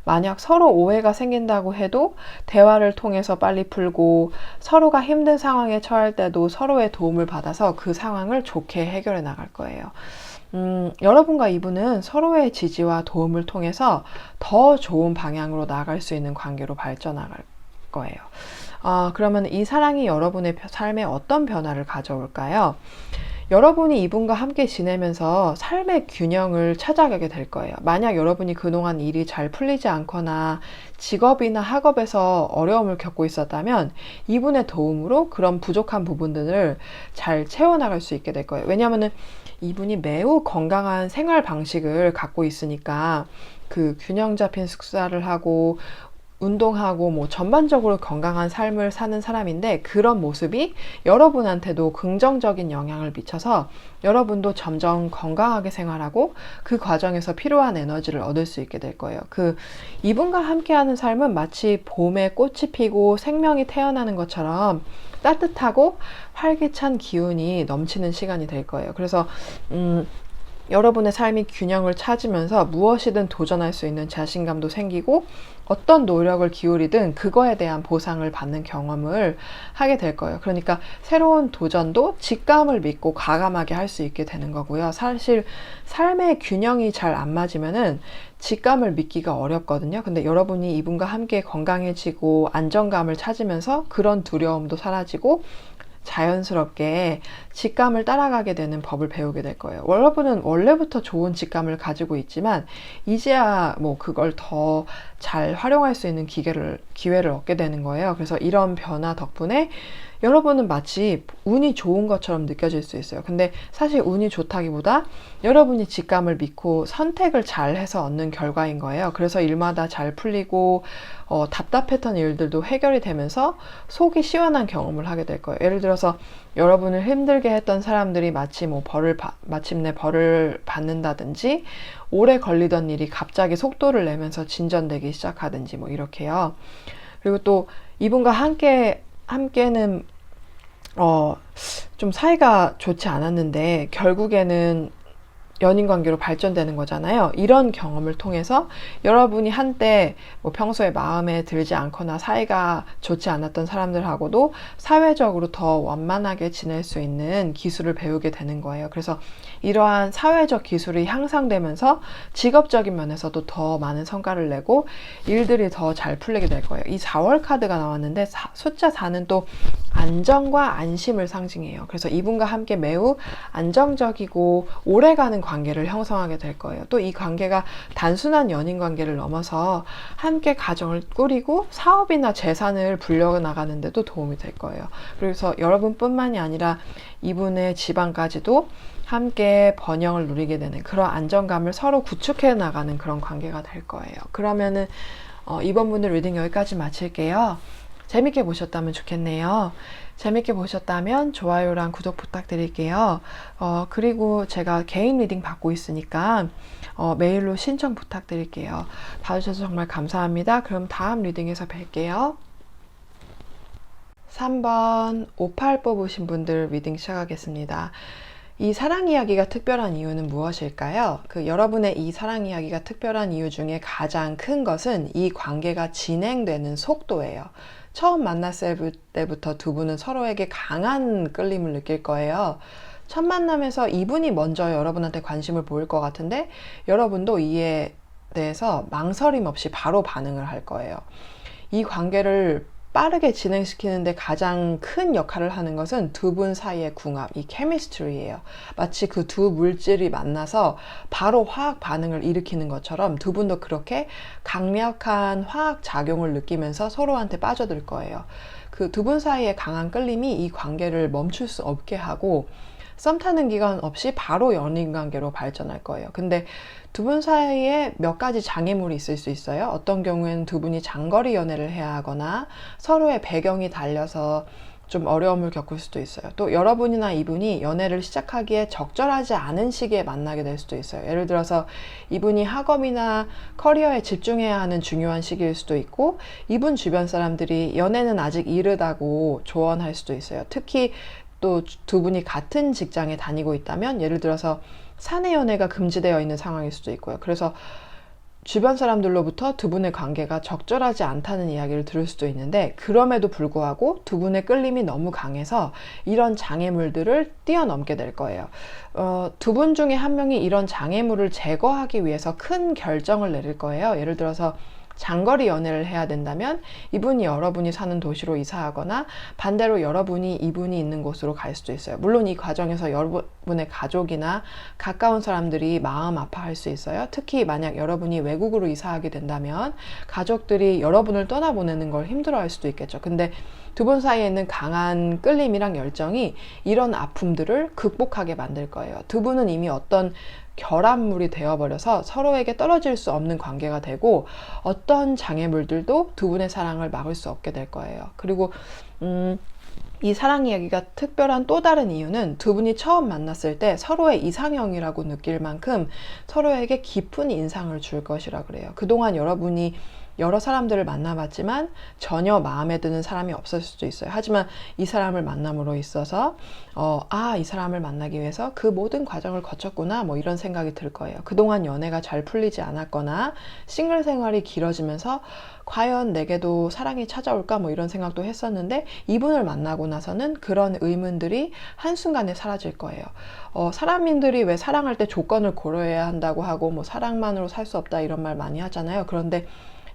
만약 서로 오해가 생긴다고 해도 대화를 통해서 빨리 풀고, 서로가 힘든 상황에 처할 때도 서로의 도움을 받아서 그 상황을 좋게 해결해 나갈 거예요. 여러분과 이분은 서로의 지지와 도움을 통해서 더 좋은 방향으로 나아갈 수 있는 관계로 발전할 거예요. 그러면 이 사랑이 여러분의 삶에 어떤 변화를 가져올까요? 여러분이 이분과 함께 지내면서 삶의 균형을 찾아가게 될 거예요. 만약 여러분이 그동안 일이 잘 풀리지 않거나 직업이나 학업에서 어려움을 겪고 있었다면, 이분의 도움으로 그런 부족한 부분들을 잘 채워나갈 수 있게 될 거예요. 왜냐하면 이분이 매우 건강한 생활 방식을 갖고 있으니까, 그 균형 잡힌 식사를 하고 운동하고 뭐 전반적으로 건강한 삶을 사는 사람인데, 그런 모습이 여러분한테도 긍정적인 영향을 미쳐서 여러분도 점점 건강하게 생활하고 그 과정에서 필요한 에너지를 얻을 수 있게 될 거예요. 이분과 함께하는 삶은 마치 봄에 꽃이 피고 생명이 태어나는 것처럼 따뜻하고 활기찬 기운이 넘치는 시간이 될 거예요. 그래서 여러분의 삶이 균형을 찾으면서 무엇이든 도전할 수 있는 자신감도 생기고, 어떤 노력을 기울이든 그거에 대한 보상을 받는 경험을 하게 될 거예요. 그러니까 새로운 도전도 직감을 믿고 과감하게 할 수 있게 되는 거고요. 사실 삶의 균형이 잘 안 맞으면은 직감을 믿기가 어렵거든요. 근데 여러분이 이분과 함께 건강해지고 안정감을 찾으면서 그런 두려움도 사라지고 자연스럽게 직감을 따라가게 되는 법을 배우게 될 거예요. 여러분은 원래부터 좋은 직감을 가지고 있지만, 이제야 뭐 그걸 더 잘 활용할 수 있는 기회를 얻게 되는 거예요. 그래서 이런 변화 덕분에 여러분은 마치 운이 좋은 것처럼 느껴질 수 있어요. 근데 사실 운이 좋다기보다 여러분이 직감을 믿고 선택을 잘 해서 얻는 결과인 거예요. 그래서 일마다 잘 풀리고 답답했던 일들도 해결이 되면서 속이 시원한 경험을 하게 될 거예요. 예를 들어서 여러분을 힘들게 했던 사람들이 마침내 벌을 받는다든지, 오래 걸리던 일이 갑자기 속도를 내면서 진전되기 시작하든지 뭐 이렇게요. 그리고 또 이분과 함께는 좀 사이가 좋지 않았는데 결국에는 연인 관계로 발전되는 거잖아요. 이런 경험을 통해서 여러분이 한때 뭐 평소에 마음에 들지 않거나 사이가 좋지 않았던 사람들하고도 사회적으로 더 원만하게 지낼 수 있는 기술을 배우게 되는 거예요. 그래서 이러한 사회적 기술이 향상되면서 직업적인 면에서도 더 많은 성과를 내고 일들이 더 잘 풀리게 될 거예요. 이 4월 카드가 나왔는데 숫자 4는 또 안정과 안심을 상징해요. 그래서 이분과 함께 매우 안정적이고 오래가는 관계를 형성하게 될 거예요. 또 이 관계가 단순한 연인 관계를 넘어서 함께 가정을 꾸리고 사업이나 재산을 불려나가는 데도 도움이 될 거예요. 그래서 여러분뿐만이 아니라 이분의 집안까지도 함께 번영을 누리게 되는 그런 안정감을 서로 구축해 나가는 그런 관계가 될 거예요. 그러면은 이번 분들 리딩 여기까지 마칠게요. 재밌게 보셨다면 좋겠네요. 재밌게 보셨다면 좋아요랑 구독 부탁드릴게요. 그리고 제가 개인 리딩 받고 있으니까 메일로 신청 부탁드릴게요. 봐주셔서 정말 감사합니다. 그럼 다음 리딩에서 뵐게요. 3번 58 뽑으신 분들 리딩 시작하겠습니다. 이 사랑 이야기가 특별한 이유는 무엇일까요? 여러분의 이 사랑 이야기가 특별한 이유 중에 가장 큰 것은 이 관계가 진행되는 속도예요. 처음 만났을 때부터 두 분은 서로에게 강한 끌림을 느낄 거예요. 첫 만남에서 이분이 먼저 여러분한테 관심을 보일 것 같은데 여러분도 이에 대해서 망설임 없이 바로 반응을 할 거예요. 이 관계를 빠르게 진행시키는데 가장 큰 역할을 하는 것은 두 분 사이의 궁합, 이 케미스트리예요. 마치 그 두 물질이 만나서 바로 화학 반응을 일으키는 것처럼 두 분도 그렇게 강력한 화학 작용을 느끼면서 서로한테 빠져들 거예요. 그 두 분 사이의 강한 끌림이 이 관계를 멈출 수 없게 하고 썸 타는 기간 없이 바로 연인 관계로 발전할 거예요. 근데 두 분 사이에 몇 가지 장애물이 있을 수 있어요. 어떤 경우에는 두 분이 장거리 연애를 해야 하거나 서로의 배경이 달려서 좀 어려움을 겪을 수도 있어요. 또 여러분이나 이분이 연애를 시작하기에 적절하지 않은 시기에 만나게 될 수도 있어요. 예를 들어서 이분이 학업이나 커리어에 집중해야 하는 중요한 시기일 수도 있고, 이분 주변 사람들이 연애는 아직 이르다고 조언할 수도 있어요. 특히 또 두 분이 같은 직장에 다니고 있다면, 예를 들어서 사내 연애가 금지되어 있는 상황일 수도 있고요. 그래서 주변 사람들로부터 두 분의 관계가 적절하지 않다는 이야기를 들을 수도 있는데, 그럼에도 불구하고 두 분의 끌림이 너무 강해서 이런 장애물들을 뛰어넘게 될 거예요. 두 분 중에 한 명이 이런 장애물을 제거하기 위해서 큰 결정을 내릴 거예요. 예를 들어서 장거리 연애를 해야 된다면 이분이 여러분이 사는 도시로 이사하거나, 반대로 여러분이 이분이 있는 곳으로 갈 수도 있어요. 물론 이 과정에서 여러분의 가족이나 가까운 사람들이 마음 아파할 수 있어요. 특히 만약 여러분이 외국으로 이사하게 된다면 가족들이 여러분을 떠나보내는 걸 힘들어할 수도 있겠죠. 근데 두 분 사이에 있는 강한 끌림이랑 열정이 이런 아픔들을 극복하게 만들 거예요. 두 분은 이미 어떤 결합물이 되어버려서 서로에게 떨어질 수 없는 관계가 되고, 어떤 장애물들도 두 분의 사랑을 막을 수 없게 될 거예요. 그리고 이 사랑 이야기가 특별한 또 다른 이유는 두 분이 처음 만났을 때 서로의 이상형이라고 느낄 만큼 서로에게 깊은 인상을 줄 것이라 그래요. 그동안 여러분이 여러 사람들을 만나봤지만 전혀 마음에 드는 사람이 없을 수도 있어요. 하지만 이 사람을 만남으로 있어서 이 사람을 만나기 위해서 그 모든 과정을 거쳤구나, 뭐 이런 생각이 들 거예요. 그동안 연애가 잘 풀리지 않았거나 싱글 생활이 길어지면서 과연 내게도 사랑이 찾아올까, 뭐 이런 생각도 했었는데, 이분을 만나고 나서는 그런 의문들이 한순간에 사라질 거예요. 사람인들이 왜 사랑할 때 조건을 고려해야 한다고 하고, 뭐 사랑만으로 살 수 없다 이런 말 많이 하잖아요. 그런데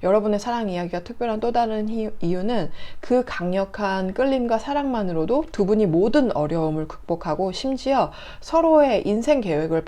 여러분의 사랑 이야기가 특별한 또 다른 이유는 그 강력한 끌림과 사랑만으로도 두 분이 모든 어려움을 극복하고, 심지어 서로의 인생 계획을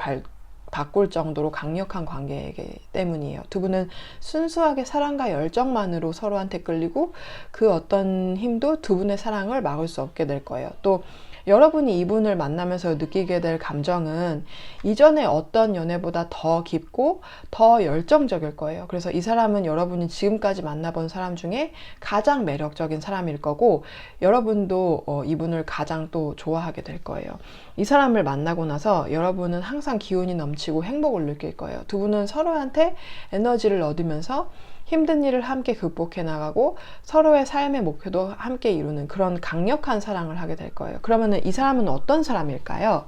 바꿀 정도로 강력한 관계이기 때문이에요. 두 분은 순수하게 사랑과 열정만으로 서로한테 끌리고, 그 어떤 힘도 두 분의 사랑을 막을 수 없게 될 거예요. 또 여러분이 이분을 만나면서 느끼게 될 감정은 이전에 어떤 연애보다 더 깊고 더 열정적일 거예요. 그래서 이 사람은 여러분이 지금까지 만나본 사람 중에 가장 매력적인 사람일 거고, 여러분도 이분을 가장 또 좋아하게 될 거예요. 이 사람을 만나고 나서 여러분은 항상 기운이 넘치고 행복을 느낄 거예요. 두 분은 서로한테 에너지를 얻으면서 힘든 일을 함께 극복해 나가고, 서로의 삶의 목표도 함께 이루는 그런 강력한 사랑을 하게 될 거예요. 그러면은 이 사람은 어떤 사람일까요?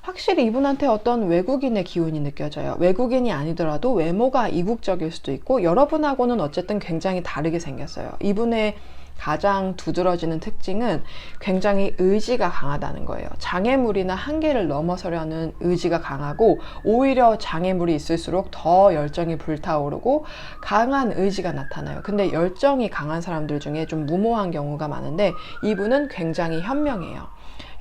확실히 이분한테 어떤 외국인의 기운이 느껴져요. 외국인이 아니더라도 외모가 이국적일 수도 있고, 여러분하고는 어쨌든 굉장히 다르게 생겼어요. 이분의 가장 두드러지는 특징은 굉장히 의지가 강하다는 거예요. 장애물이나 한계를 넘어서려는 의지가 강하고, 오히려 장애물이 있을수록 더 열정이 불타오르고 강한 의지가 나타나요. 근데 열정이 강한 사람들 중에 좀 무모한 경우가 많은데, 이분은 굉장히 현명해요.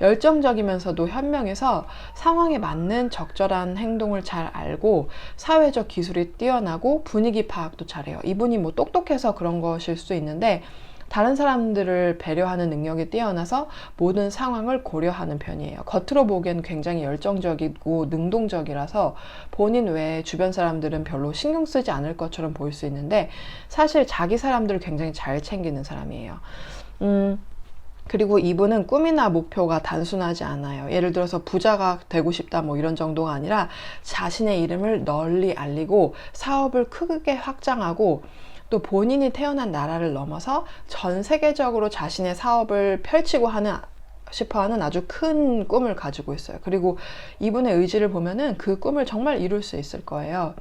열정적이면서도 현명해서 상황에 맞는 적절한 행동을 잘 알고, 사회적 기술이 뛰어나고 분위기 파악도 잘해요. 이분이 뭐 똑똑해서 그런 것일 수 있는데, 다른 사람들을 배려하는 능력이 뛰어나서 모든 상황을 고려하는 편이에요. 겉으로 보기엔 굉장히 열정적이고 능동적이라서 본인 외에 주변 사람들은 별로 신경 쓰지 않을 것처럼 보일 수 있는데, 사실 자기 사람들을 굉장히 잘 챙기는 사람이에요. 그리고 이분은 꿈이나 목표가 단순하지 않아요. 예를 들어서 부자가 되고 싶다 뭐 이런 정도가 아니라, 자신의 이름을 널리 알리고 사업을 크게 확장하고, 또 본인이 태어난 나라를 넘어서 전 세계적으로 자신의 사업을 펼치고 싶어하는 아주 큰 꿈을 가지고 있어요. 그리고 이분의 의지를 보면은 그 꿈을 정말 이룰 수 있을 거예요.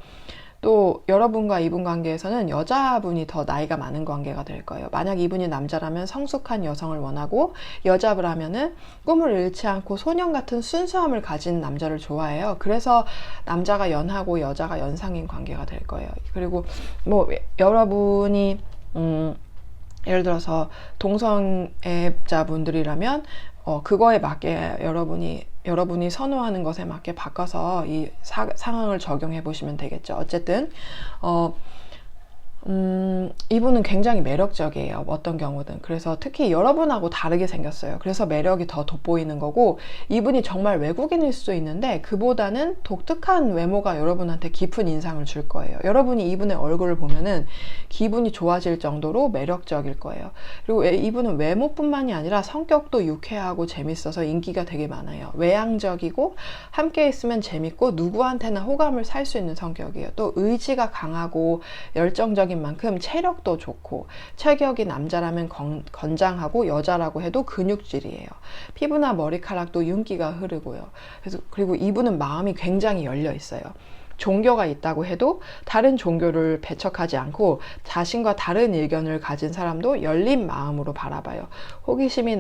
또 여러분과 이분 관계에서는 여자분이 더 나이가 많은 관계가 될 거예요. 만약 이분이 남자라면 성숙한 여성을 원하고, 여자라면은 꿈을 잃지 않고 소년 같은 순수함을 가진 남자를 좋아해요. 그래서 남자가 연하고 여자가 연상인 관계가 될 거예요. 그리고 뭐 여러분이 예를 들어서 동성애자분들이라면 그거에 맞게 여러분이 선호하는 것에 맞게 바꿔서 이 상황을 적용해 보시면 되겠죠. 어쨌든 이분은 굉장히 매력적이에요. 어떤 경우든. 그래서 특히 여러분하고 다르게 생겼어요. 그래서 매력이 더 돋보이는 거고, 이분이 정말 외국인일 수도 있는데 그보다는 독특한 외모가 여러분한테 깊은 인상을 줄 거예요. 여러분이 이분의 얼굴을 보면은 기분이 좋아질 정도로 매력적일 거예요. 그리고 이분은 외모뿐만이 아니라 성격도 유쾌하고 재밌어서 인기가 되게 많아요. 외향적이고 함께 있으면 재밌고 누구한테나 호감을 살 수 있는 성격이에요. 또 의지가 강하고 열정적인 만큼 체력도 좋고, 체격이 남자라면 건장하고 여자라고 해도 근육질이에요. 피부나 머리카락도 윤기가 흐르고요. 그리고 이분은 마음이 굉장히 열려 있어요. 종교가 있다고 해도 다른 종교를 배척하지 않고 자신과 다른 의견을 가진 사람도 열린 마음으로 바라봐요. 호기심이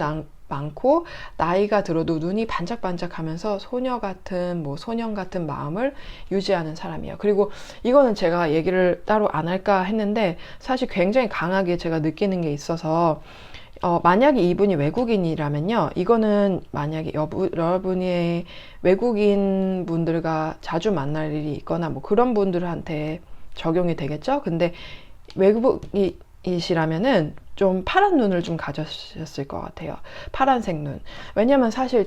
많고 나이가 들어도 눈이 반짝반짝하면서 소녀 같은 소년 같은 마음을 유지하는 사람이에요. 그리고 이거는 제가 얘기를 따로 안 할까 했는데 사실 굉장히 강하게 제가 느끼는 게 있어서, 만약에 이분이 외국인이라면요, 이거는 만약에 여러분이 외국인 분들과 자주 만날 일이 있거나 그런 분들한테 적용이 되겠죠. 근데 외국인이시라면은 좀 파란 눈을 좀 가졌을 것 같아요. 파란색 눈. 왜냐면 사실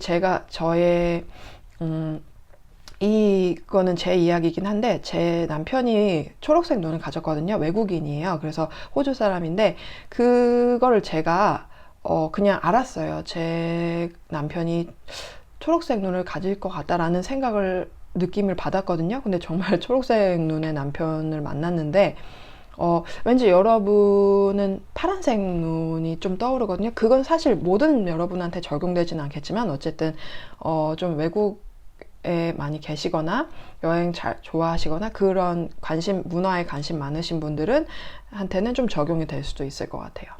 이거는 제 이야기이긴 한데, 제 남편이 초록색 눈을 가졌거든요. 외국인이에요. 그래서 호주 사람인데, 그거를 제가 그냥 알았어요. 제 남편이 초록색 눈을 가질 것 같다라는 느낌을 받았거든요. 근데 정말 초록색 눈의 남편을 만났는데, 왠지 여러분은 파란색 눈이 좀 떠오르거든요. 그건 사실 모든 여러분한테 적용되지는 않겠지만, 어쨌든 좀 외국에 많이 계시거나 여행 잘 좋아하시거나 그런 문화에 관심 많으신 분들은 한테는 좀 적용이 될 수도 있을 것 같아요.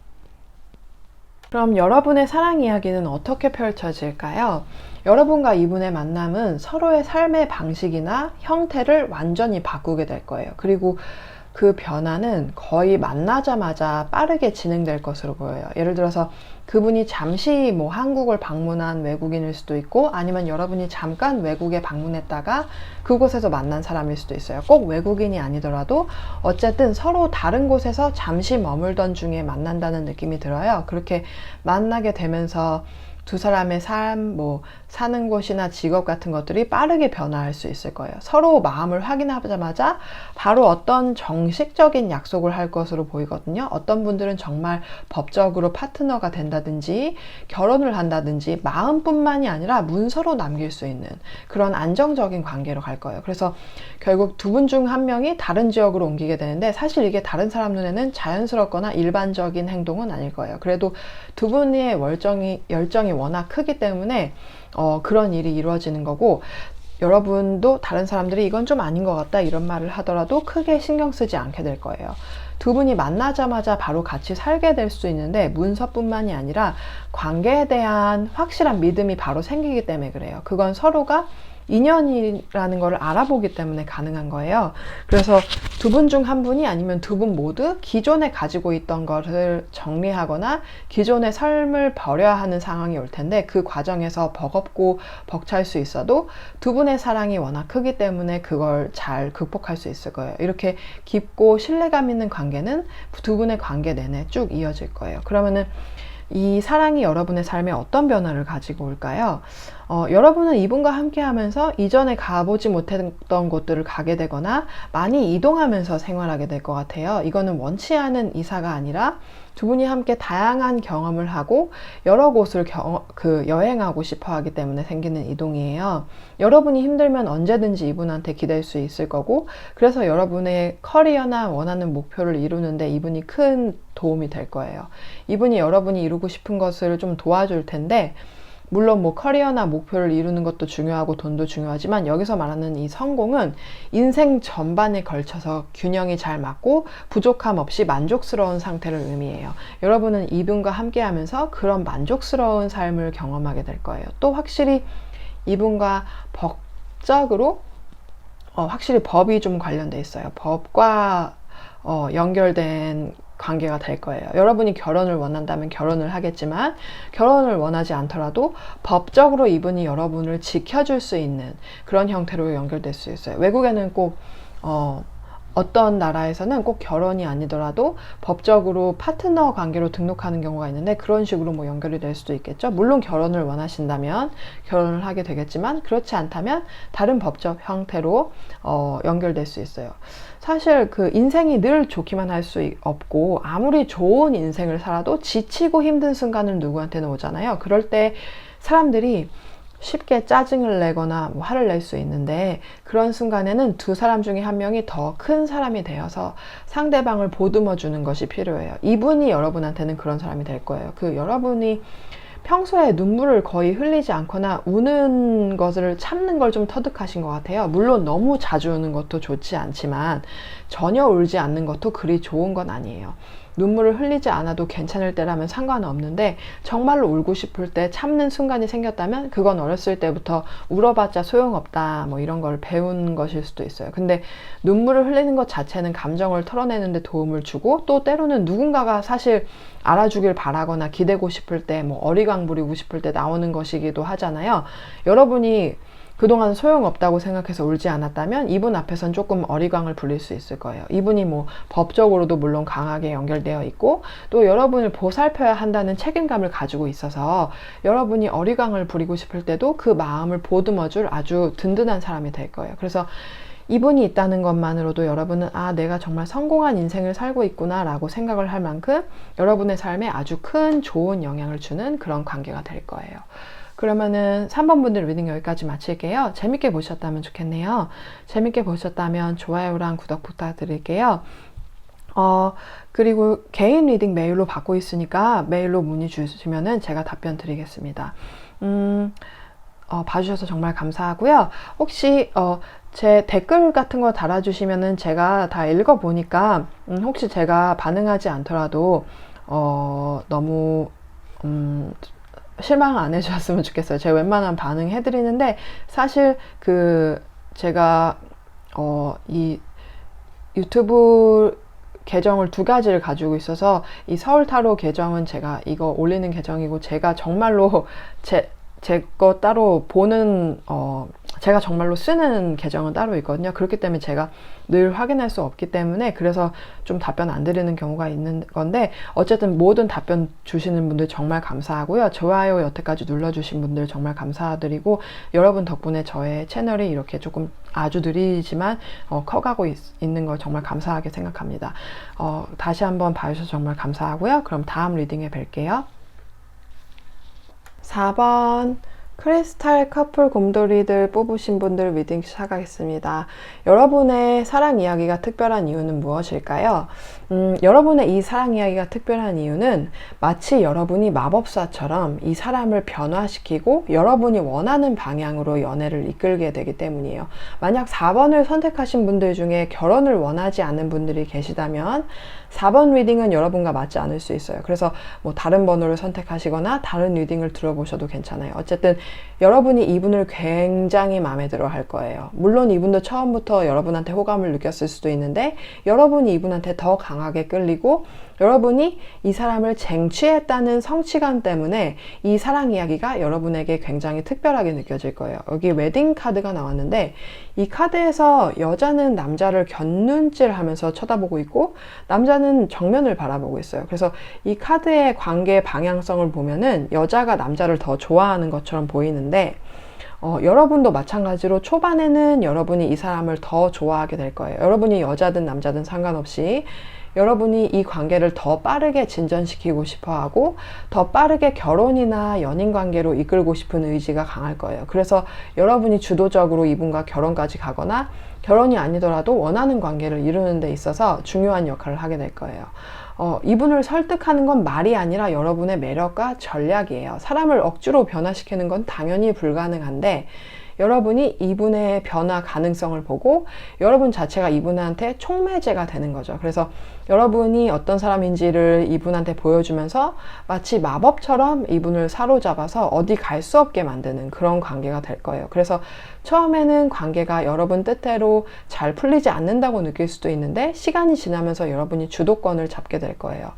그럼 여러분의 사랑 이야기는 어떻게 펼쳐질까요? 여러분과 이분의 만남은 서로의 삶의 방식이나 형태를 완전히 바꾸게 될 거예요. 그리고 그 변화는 거의 만나자마자 빠르게 진행될 것으로 보여요. 예를 들어서 그분이 잠시 한국을 방문한 외국인일 수도 있고, 아니면 여러분이 잠깐 외국에 방문했다가 그곳에서 만난 사람일 수도 있어요. 꼭 외국인이 아니더라도 어쨌든 서로 다른 곳에서 잠시 머물던 중에 만난다는 느낌이 들어요. 그렇게 만나게 되면서 두 사람의 삶, 사는 곳이나 직업 같은 것들이 빠르게 변화할 수 있을 거예요. 서로 마음을 확인하자마자 바로 어떤 정식적인 약속을 할 것으로 보이거든요. 어떤 분들은 정말 법적으로 파트너가 된다든지 결혼을 한다든지 마음뿐만이 아니라 문서로 남길 수 있는 그런 안정적인 관계로 갈 거예요. 그래서 결국 두 분 중 한 명이 다른 지역으로 옮기게 되는데, 사실 이게 다른 사람 눈에는 자연스럽거나 일반적인 행동은 아닐 거예요. 그래도 두 분의 열정이 워낙 크기 때문에 그런 일이 이루어지는 거고, 여러분도 다른 사람들이 이건 좀 아닌 것 같다 이런 말을 하더라도 크게 신경 쓰지 않게 될 거예요. 두 분이 만나자마자 바로 같이 살게 될 수 있는데, 문서뿐만이 아니라 관계에 대한 확실한 믿음이 바로 생기기 때문에 그래요. 그건 서로가 인연이라는 걸 알아보기 때문에 가능한 거예요. 그래서 두 분 중 한 분이 아니면 두 분 모두 기존에 가지고 있던 것을 정리하거나 기존의 삶을 버려야 하는 상황이 올 텐데, 그 과정에서 버겁고 벅찰 수 있어도 두 분의 사랑이 워낙 크기 때문에 그걸 잘 극복할 수 있을 거예요. 이렇게 깊고 신뢰감 있는 관계는 두 분의 관계 내내 쭉 이어질 거예요. 그러면은 이 사랑이 여러분의 삶에 어떤 변화를 가지고 올까요? 여러분은 이분과 함께 하면서 이전에 가보지 못했던 곳들을 가게 되거나 많이 이동하면서 생활하게 될 것 같아요. 이거는 원치 않은 이사가 아니라 두 분이 함께 다양한 경험을 하고 여러 곳을 여행하고 싶어 하기 때문에 생기는 이동이에요. 여러분이 힘들면 언제든지 이분한테 기댈 수 있을 거고, 그래서 여러분의 커리어나 원하는 목표를 이루는데 이분이 큰 도움이 될 거예요. 이분이 여러분이 이루고 싶은 것을 좀 도와줄 텐데, 물론 커리어나 목표를 이루는 것도 중요하고 돈도 중요하지만, 여기서 말하는 이 성공은 인생 전반에 걸쳐서 균형이 잘 맞고 부족함 없이 만족스러운 상태를 의미해요. 여러분은 이분과 함께 하면서 그런 만족스러운 삶을 경험하게 될 거예요. 또 확실히 이분과 법적으로 확실히 법이 좀 관련돼 있어요. 법과 연결된 관계가 될 거예요. 여러분이 결혼을 원한다면 결혼을 하겠지만, 결혼을 원하지 않더라도 법적으로 이분이 여러분을 지켜줄 수 있는 그런 형태로 연결될 수 있어요. 외국에는 꼭 어떤 나라에서는 꼭 결혼이 아니더라도 법적으로 파트너 관계로 등록하는 경우가 있는데 그런 식으로 뭐 연결이 될 수도 있겠죠. 물론 결혼을 원하신다면 결혼을 하게 되겠지만 그렇지 않다면 다른 법적 형태로 연결될 수 있어요. 사실 그 인생이 늘 좋기만 할 수 없고 아무리 좋은 인생을 살아도 지치고 힘든 순간은 누구한테는 오잖아요. 그럴 때 사람들이 쉽게 짜증을 내거나 뭐 화를 낼 수 있는데 그런 순간에는 두 사람 중에 한 명이 더 큰 사람이 되어서 상대방을 보듬어 주는 것이 필요해요. 이분이 여러분한테는 그런 사람이 될 거예요. 그 여러분이 평소에 눈물을 거의 흘리지 않거나 우는 것을 참는 걸 좀 터득하신 것 같아요. 물론 너무 자주 우는 것도 좋지 않지만 전혀 울지 않는 것도 그리 좋은 건 아니에요. 눈물을 흘리지 않아도 괜찮을 때라면 상관은 없는데 정말로 울고 싶을 때 참는 순간이 생겼다면 그건 어렸을 때부터 울어봤자 소용없다 뭐 이런 걸 배운 것일 수도 있어요. 근데 눈물을 흘리는 것 자체는 감정을 털어내는 데 도움을 주고 또 때로는 누군가가 사실 알아주길 바라거나 기대고 싶을 때 뭐 어리광 부리고 싶을 때 나오는 것이기도 하잖아요. 여러분이 그동안 소용없다고 생각해서 울지 않았다면 이분 앞에선 조금 어리광을 부릴 수 있을 거예요. 이분이 뭐 법적으로도 물론 강하게 연결되어 있고 또 여러분을 보살펴야 한다는 책임감을 가지고 있어서 여러분이 어리광을 부리고 싶을 때도 그 마음을 보듬어줄 아주 든든한 사람이 될 거예요. 그래서 이분이 있다는 것만으로도 여러분은 아, 내가 정말 성공한 인생을 살고 있구나 라고 생각을 할 만큼 여러분의 삶에 아주 큰 좋은 영향을 주는 그런 관계가 될 거예요. 그러면은 3번 분들 리딩 여기까지 마칠게요. 재밌게 보셨다면 좋겠네요. 재밌게 보셨다면 좋아요랑 구독 부탁드릴게요. 그리고 개인 리딩 메일로 받고 있으니까 메일로 문의 주시면은 제가 답변 드리겠습니다. 봐주셔서 정말 감사하고요. 혹시 제 댓글 같은 거 달아주시면은 제가 다 읽어보니까 혹시 제가 반응하지 않더라도 너무 실망 안 해주셨으면 좋겠어요. 제가 웬만하면 반응해드리는데 사실 제가 이 유튜브 계정을 두 가지를 가지고 있어서 이 서울 타로 계정은 제가 이거 올리는 계정이고 제가 정말로 제 거 따로 보는 제가 정말로 쓰는 계정은 따로 있거든요. 그렇기 때문에 제가 늘 확인할 수 없기 때문에 그래서 좀 답변 안 드리는 경우가 있는 건데 어쨌든 모든 답변 주시는 분들 정말 감사하고요. 좋아요 여태까지 눌러주신 분들 정말 감사드리고 여러분 덕분에 저의 채널이 이렇게 조금 아주 느리지만 커가고 있는 걸 정말 감사하게 생각합니다. 다시 한번 봐주셔서 정말 감사하고요. 그럼 다음 리딩에 뵐게요. 4번 크리스탈 커플 곰돌이들 뽑으신 분들 리딩 시작하겠습니다. 여러분의 사랑 이야기가 특별한 이유는 무엇일까요? 여러분의 이 사랑 이야기가 특별한 이유는 마치 여러분이 마법사처럼 이 사람을 변화시키고 여러분이 원하는 방향으로 연애를 이끌게 되기 때문이에요. 만약 4번을 선택하신 분들 중에 결혼을 원하지 않는 분들이 계시다면 4번 리딩은 여러분과 맞지 않을 수 있어요. 그래서 뭐 다른 번호를 선택하시거나 다른 리딩을 들어보셔도 괜찮아요. 어쨌든 여러분이 이분을 굉장히 마음에 들어 할 거예요. 물론 이분도 처음부터 여러분한테 호감을 느꼈을 수도 있는데 여러분이 이분한테 더 강하게 끌리고 여러분이 이 사람을 쟁취했다는 성취감 때문에 이 사랑 이야기가 여러분에게 굉장히 특별하게 느껴질 거예요. 여기 웨딩 카드가 나왔는데 이 카드에서 여자는 남자를 곁눈질하면서 쳐다보고 있고 남자는 정면을 바라보고 있어요. 그래서 이 카드의 관계 방향성을 보면은 여자가 남자를 더 좋아하는 것처럼 보이는데 여러분도 마찬가지로 초반에는 여러분이 이 사람을 더 좋아하게 될 거예요. 여러분이 여자든 남자든 상관없이 여러분이 이 관계를 더 빠르게 진전시키고 싶어 하고 더 빠르게 결혼이나 연인 관계로 이끌고 싶은 의지가 강할 거예요. 그래서 여러분이 주도적으로 이분과 결혼까지 가거나 결혼이 아니더라도 원하는 관계를 이루는 데 있어서 중요한 역할을 하게 될 거예요. 이분을 설득하는 건 말이 아니라 여러분의 매력과 전략이에요. 사람을 억지로 변화시키는 건 당연히 불가능한데 여러분이 이분의 변화 가능성을 보고 여러분 자체가 이분한테 촉매제가 되는 거죠. 그래서 여러분이 어떤 사람인지를 이분한테 보여주면서 마치 마법처럼 이분을 사로잡아서 어디 갈 수 없게 만드는 그런 관계가 될 거예요. 그래서 처음에는 관계가 여러분 뜻대로 잘 풀리지 않는다고 느낄 수도 있는데 시간이 지나면서 여러분이 주도권을 잡게 될 거예요.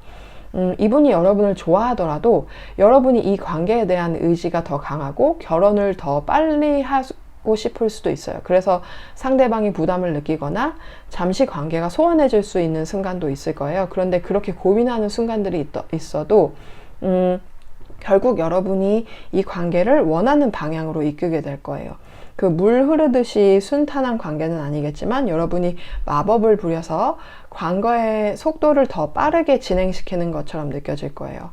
이분이 여러분을 좋아하더라도 여러분이 이 관계에 대한 의지가 더 강하고 결혼을 더 빨리 하고 싶을 수도 있어요. 그래서 상대방이 부담을 느끼거나 잠시 관계가 소원해질 수 있는 순간도 있을 거예요. 그런데 그렇게 고민하는 순간들이 있어도 결국 여러분이 이 관계를 원하는 방향으로 이끌게 될 거예요. 그 물 흐르듯이 순탄한 관계는 아니겠지만 여러분이 마법을 부려서 관계의 속도를 더 빠르게 진행시키는 것처럼 느껴질 거예요.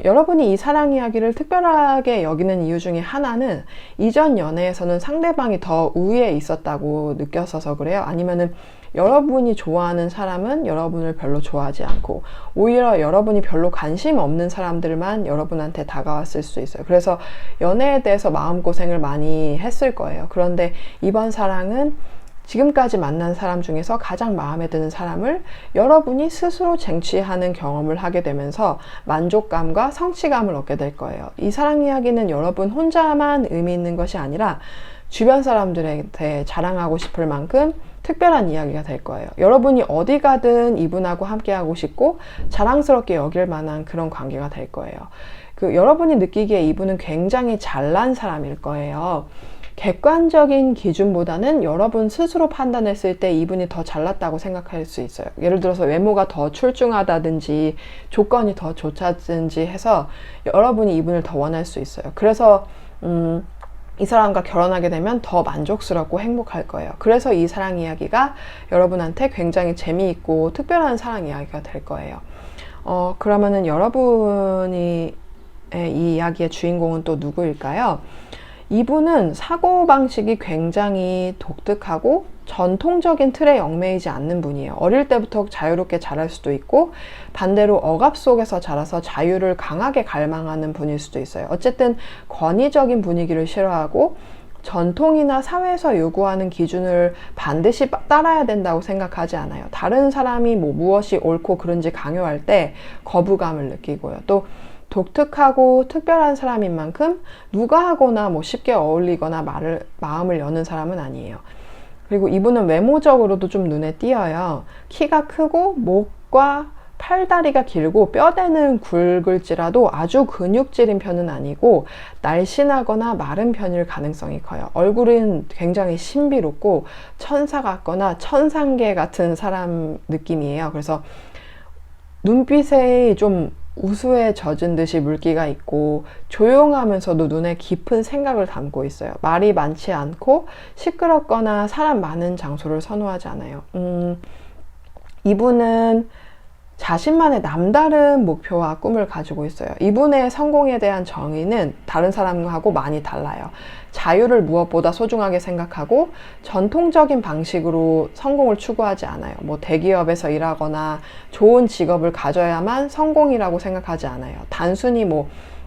여러분이 이 사랑 이야기를 특별하게 여기는 이유 중에 하나는 이전 연애에서는 상대방이 더 우위에 있었다고 느꼈어서 그래요? 아니면은 여러분이 좋아하는 사람은 여러분을 별로 좋아하지 않고 오히려 여러분이 별로 관심 없는 사람들만 여러분한테 다가왔을 수 있어요. 그래서 연애에 대해서 마음고생을 많이 했을 거예요. 그런데 이번 사랑은 지금까지 만난 사람 중에서 가장 마음에 드는 사람을 여러분이 스스로 쟁취하는 경험을 하게 되면서 만족감과 성취감을 얻게 될 거예요. 이 사랑 이야기는 여러분 혼자만 의미 있는 것이 아니라 주변 사람들한테 자랑하고 싶을 만큼 특별한 이야기가 될 거예요. 여러분이 어디 가든 이분하고 함께 하고 싶고 자랑스럽게 여길 만한 그런 관계가 될 거예요. 여러분이 느끼기에 이분은 굉장히 잘난 사람일 거예요. 객관적인 기준보다는 여러분 스스로 판단했을 때 이분이 더 잘났다고 생각할 수 있어요. 예를 들어서 외모가 더 출중하다든지 조건이 더 좋다든지 해서 여러분이 이분을 더 원할 수 있어요. 그래서 이 사람과 결혼하게 되면 더 만족스럽고 행복할 거예요. 그래서 이 사랑 이야기가 여러분한테 굉장히 재미있고 특별한 사랑 이야기가 될 거예요. 그러면은 여러분이 이 이야기의 주인공은 또 누구일까요? 이분은 사고방식이 굉장히 독특하고 전통적인 틀에 얽매이지 않는 분이에요. 어릴 때부터 자유롭게 자랄 수도 있고 반대로 억압 속에서 자라서 자유를 강하게 갈망하는 분일 수도 있어요. 어쨌든 권위적인 분위기를 싫어하고 전통이나 사회에서 요구하는 기준을 반드시 따라야 된다고 생각하지 않아요. 다른 사람이 무엇이 옳고 그른지 강요할 때 거부감을 느끼고요. 또 독특하고 특별한 사람인 만큼 누가 하거나 쉽게 어울리거나 마음을 여는 사람은 아니에요. 그리고 이분은 외모적으로도 좀 눈에 띄어요. 키가 크고 목과 팔다리가 길고 뼈대는 굵을지라도 아주 근육질인 편은 아니고 날씬하거나 마른 편일 가능성이 커요. 얼굴은 굉장히 신비롭고 천사 같거나 천상계 같은 사람 느낌이에요. 그래서 눈빛에 좀 우수에 젖은 듯이 물기가 있고 조용하면서도 눈에 깊은 생각을 담고 있어요. 말이 많지 않고 시끄럽거나 사람 많은 장소를 선호하지 않아요. 이분은 자신만의 남다른 목표와 꿈을 가지고 있어요. 이분의 성공에 대한 정의는 다른 사람하고 많이 달라요. 자유를 무엇보다 소중하게 생각하고 전통적인 방식으로 성공을 추구하지 않아요. 대기업에서 일하거나 좋은 직업을 가져야만 성공이라고 생각하지 않아요. 단순히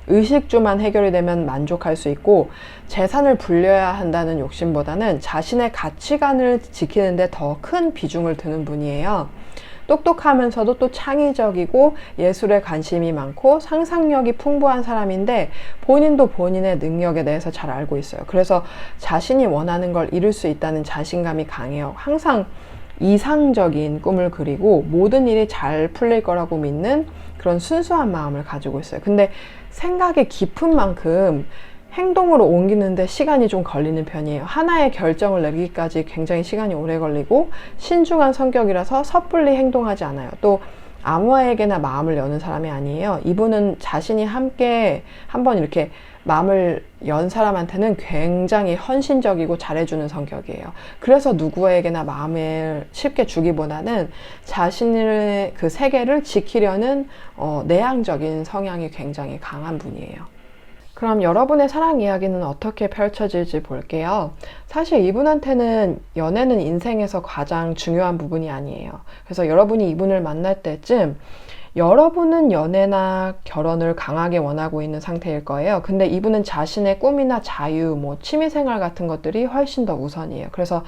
의식주만 해결이 되면 만족할 수 있고 재산을 불려야 한다는 욕심보다는 자신의 가치관을 지키는데 더 큰 비중을 두는 분이에요. 똑똑하면서도 또 창의적이고 예술에 관심이 많고 상상력이 풍부한 사람인데 본인도 본인의 능력에 대해서 잘 알고 있어요. 그래서 자신이 원하는 걸 이룰 수 있다는 자신감이 강해요. 항상 이상적인 꿈을 그리고 모든 일이 잘 풀릴 거라고 믿는 그런 순수한 마음을 가지고 있어요. 근데 생각이 깊은 만큼 행동으로 옮기는데 시간이 좀 걸리는 편이에요. 하나의 결정을 내리기까지 굉장히 시간이 오래 걸리고 신중한 성격이라서 섣불리 행동하지 않아요. 또 아무에게나 마음을 여는 사람이 아니에요. 이분은 자신이 함께 한번 이렇게 마음을 연 사람한테는 굉장히 헌신적이고 잘해주는 성격이에요. 그래서 누구에게나 마음을 쉽게 주기보다는 자신의 그 세계를 지키려는 내향적인 성향이 굉장히 강한 분이에요. 그럼 여러분의 사랑 이야기는 어떻게 펼쳐질지 볼게요. 사실 이분한테는 연애는 인생에서 가장 중요한 부분이 아니에요. 그래서 여러분이 이분을 만날 때쯤 여러분은 연애나 결혼을 강하게 원하고 있는 상태일 거예요. 근데 이분은 자신의 꿈이나 자유, 취미생활 같은 것들이 훨씬 더 우선이에요. 그래서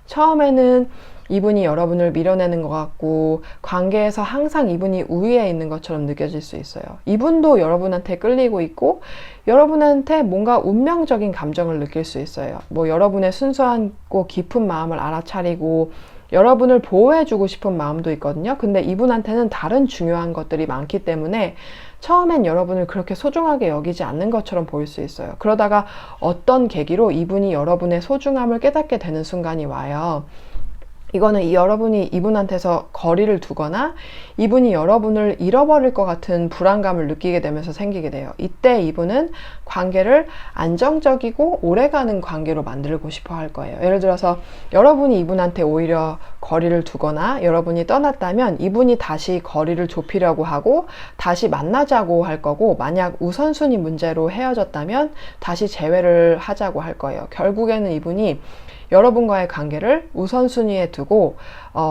처음에는 이분이 여러분을 밀어내는 것 같고 관계에서 항상 이분이 우위에 있는 것처럼 느껴질 수 있어요. 이분도 여러분한테 끌리고 있고 여러분한테 뭔가 운명적인 감정을 느낄 수 있어요. 여러분의 순수하고 깊은 마음을 알아차리고 여러분을 보호해주고 싶은 마음도 있거든요. 근데 이분한테는 다른 중요한 것들이 많기 때문에 처음엔 여러분을 그렇게 소중하게 여기지 않는 것처럼 보일 수 있어요. 그러다가 어떤 계기로 이분이 여러분의 소중함을 깨닫게 되는 순간이 와요. 이거는 여러분이 이분한테서 거리를 두거나 이분이 여러분을 잃어버릴 것 같은 불안감을 느끼게 되면서 생기게 돼요. 이때 이분은 관계를 안정적이고 오래가는 관계로 만들고 싶어 할 거예요. 예를 들어서 여러분이 이분한테 오히려 거리를 두거나 여러분이 떠났다면 이분이 다시 거리를 좁히려고 하고 다시 만나자고 할 거고, 만약 우선순위 문제로 헤어졌다면 다시 재회를 하자고 할 거예요. 결국에는 이분이 여러분과의 관계를 우선순위에 두고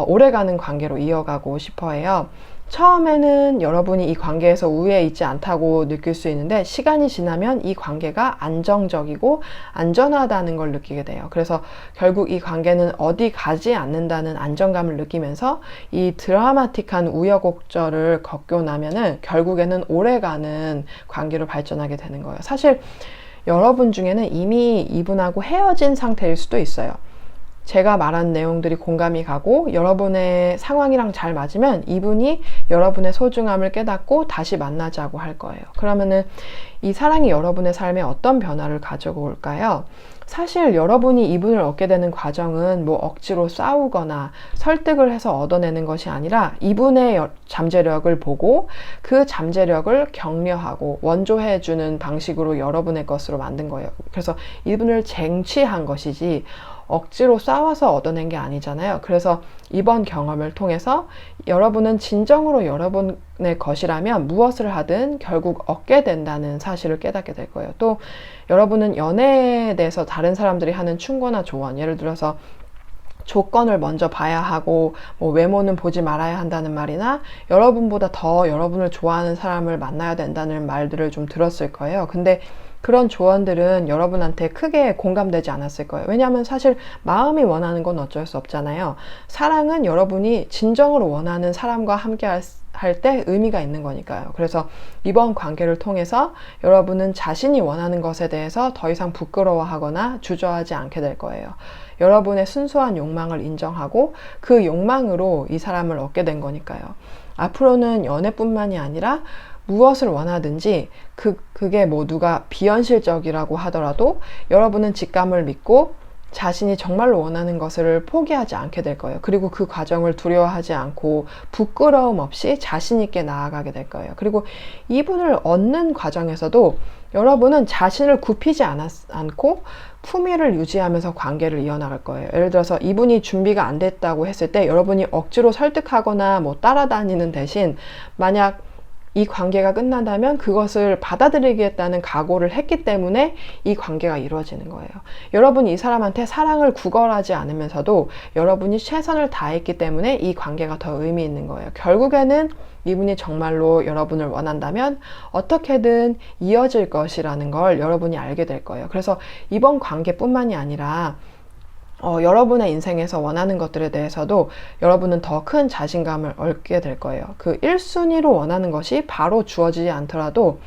오래가는 관계로 이어가고 싶어 해요. 처음에는 여러분이 이 관계에서 우위에 있지 않다고 느낄 수 있는데 시간이 지나면 이 관계가 안정적이고 안전하다는 걸 느끼게 돼요. 그래서 결국 이 관계는 어디 가지 않는다는 안정감을 느끼면서 이 드라마틱한 우여곡절을 겪고 나면은 결국에는 오래가는 관계로 발전하게 되는 거예요. 사실 여러분 중에는 이미 이분하고 헤어진 상태일 수도 있어요. 제가 말한 내용들이 공감이 가고 여러분의 상황이랑 잘 맞으면 이분이 여러분의 소중함을 깨닫고 다시 만나자고 할 거예요. 그러면은 이 사랑이 여러분의 삶에 어떤 변화를 가져올까요? 사실 여러분이 이분을 얻게 되는 과정은 뭐 억지로 싸우거나 설득을 해서 얻어내는 것이 아니라 이분의 잠재력을 보고 그 잠재력을 격려하고 원조해주는 방식으로 여러분의 것으로 만든 거예요. 그래서 이분을 쟁취한 것이지 억지로 싸워서 얻어낸 게 아니잖아요. 그래서 이번 경험을 통해서 여러분은 진정으로 여러분의 것이라면 무엇을 하든 결국 얻게 된다는 사실을 깨닫게 될 거예요. 또 여러분은 연애에 대해서 다른 사람들이 하는 충고나 조언, 예를 들어서 조건을 먼저 봐야 하고 뭐 외모는 보지 말아야 한다는 말이나 여러분보다 더 여러분을 좋아하는 사람을 만나야 된다는 말들을 좀 들었을 거예요. 근데 그런 조언들은 여러분한테 크게 공감되지 않았을 거예요. 왜냐하면 사실 마음이 원하는 건 어쩔 수 없잖아요. 사랑은 여러분이 진정으로 원하는 사람과 함께 할 때 의미가 있는 거니까요. 그래서 이번 관계를 통해서 여러분은 자신이 원하는 것에 대해서 더 이상 부끄러워하거나 주저하지 않게 될 거예요. 여러분의 순수한 욕망을 인정하고 그 욕망으로 이 사람을 얻게 된 거니까요. 앞으로는 연애뿐만이 아니라 무엇을 원하든지 그게 뭐 누가 비현실적이라고 하더라도 여러분은 직감을 믿고 자신이 정말로 원하는 것을 포기하지 않게 될 거예요. 그리고 그 과정을 두려워하지 않고 부끄러움 없이 자신 있게 나아가게 될 거예요. 그리고 이분을 얻는 과정에서도 여러분은 자신을 굽히지 않고 품위를 유지하면서 관계를 이어나갈 거예요. 예를 들어서 이분이 준비가 안 됐다고 했을 때 여러분이 억지로 설득하거나 뭐 따라다니는 대신 만약 이 관계가 끝난다면 그것을 받아들이겠다는 각오를 했기 때문에 이 관계가 이루어지는 거예요. 여러분이 이 사람한테 사랑을 구걸하지 않으면서도 여러분이 최선을 다했기 때문에 이 관계가 더 의미 있는 거예요. 결국에는 이분이 정말로 여러분을 원한다면 어떻게든 이어질 것이라는 걸 여러분이 알게 될 거예요. 그래서 이번 관계뿐만이 아니라 여러분의 인생에서 원하는 것들에 대해서도 여러분은 더 큰 자신감을 얻게 될 거예요. 그 1순위로 원하는 것이 바로 주어지지 않더라도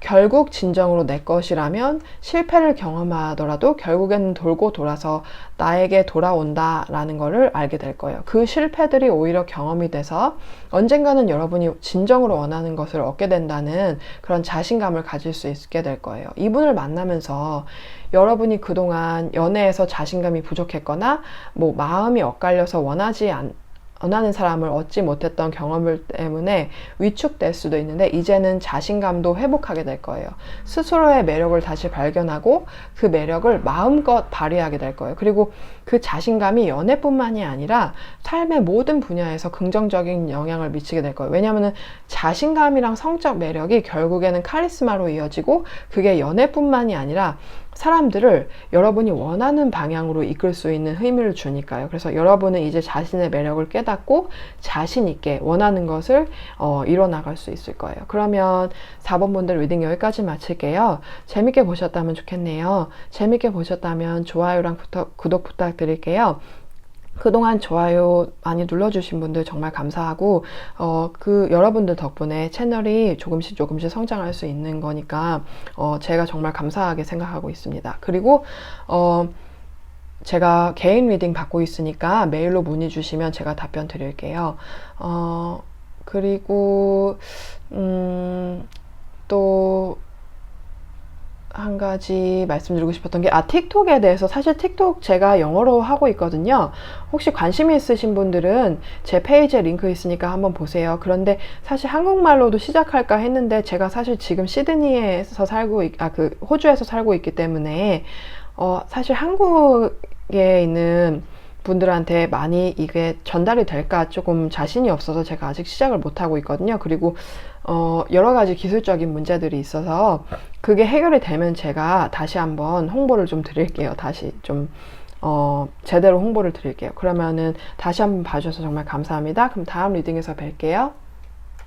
결국 진정으로 내 것이라면 실패를 경험하더라도 결국에는 돌고 돌아서 나에게 돌아온다라는 것을 알게 될 거예요. 그 실패들이 오히려 경험이 돼서 언젠가는 여러분이 진정으로 원하는 것을 얻게 된다는 그런 자신감을 가질 수 있게 될 거예요. 이분을 만나면서 여러분이 그동안 연애에서 자신감이 부족했거나 뭐 마음이 엇갈려서 원하는 사람을 얻지 못했던 경험을 때문에 위축될 수도 있는데 이제는 자신감도 회복하게 될 거예요. 스스로의 매력을 다시 발견하고 그 매력을 마음껏 발휘하게 될 거예요. 그리고 그 자신감이 연애뿐만이 아니라 삶의 모든 분야에서 긍정적인 영향을 미치게 될 거예요. 왜냐하면 자신감이랑 성적 매력이 결국에는 카리스마로 이어지고 그게 연애뿐만이 아니라 사람들을 여러분이 원하는 방향으로 이끌 수 있는 힘을 주니까요. 그래서 여러분은 이제 자신의 매력을 깨닫고 자신 있게 원하는 것을 이뤄나갈 수 있을 거예요. 그러면 4번 분들 리딩 여기까지 마칠게요. 재밌게 보셨다면 좋겠네요. 재밌게 보셨다면 좋아요랑 구독 부탁드릴게요. 그동안 좋아요 많이 눌러주신 분들 정말 감사하고 여러분들 덕분에 채널이 조금씩 성장할 수 있는 거니까 제가 정말 감사하게 생각하고 있습니다. 그리고 제가 개인 리딩 받고 있으니까 메일로 문의 주시면 제가 답변 드릴게요. 그리고 또 한 가지 말씀드리고 싶었던 게 틱톡에 대해서, 사실 틱톡 제가 영어로 하고 있거든요. 혹시 관심이 있으신 분들은 제 페이지에 링크 있으니까 한번 보세요. 그런데 사실 한국말로도 시작할까 했는데 제가 사실 지금 시드니에서 살고 호주에서 살고 있기 때문에 사실 한국에 있는 분들한테 많이 이게 전달이 될까 조금 자신이 없어서 제가 아직 시작을 못하고 있거든요. 그리고 여러 가지 기술적인 문제들이 있어서 그게 해결이 되면 제가 다시 한번 홍보를 좀 드릴게요. 다시 좀 제대로 홍보를 드릴게요. 그러면은 다시 한번 봐주셔서 정말 감사합니다. 그럼 다음 리딩에서 뵐게요.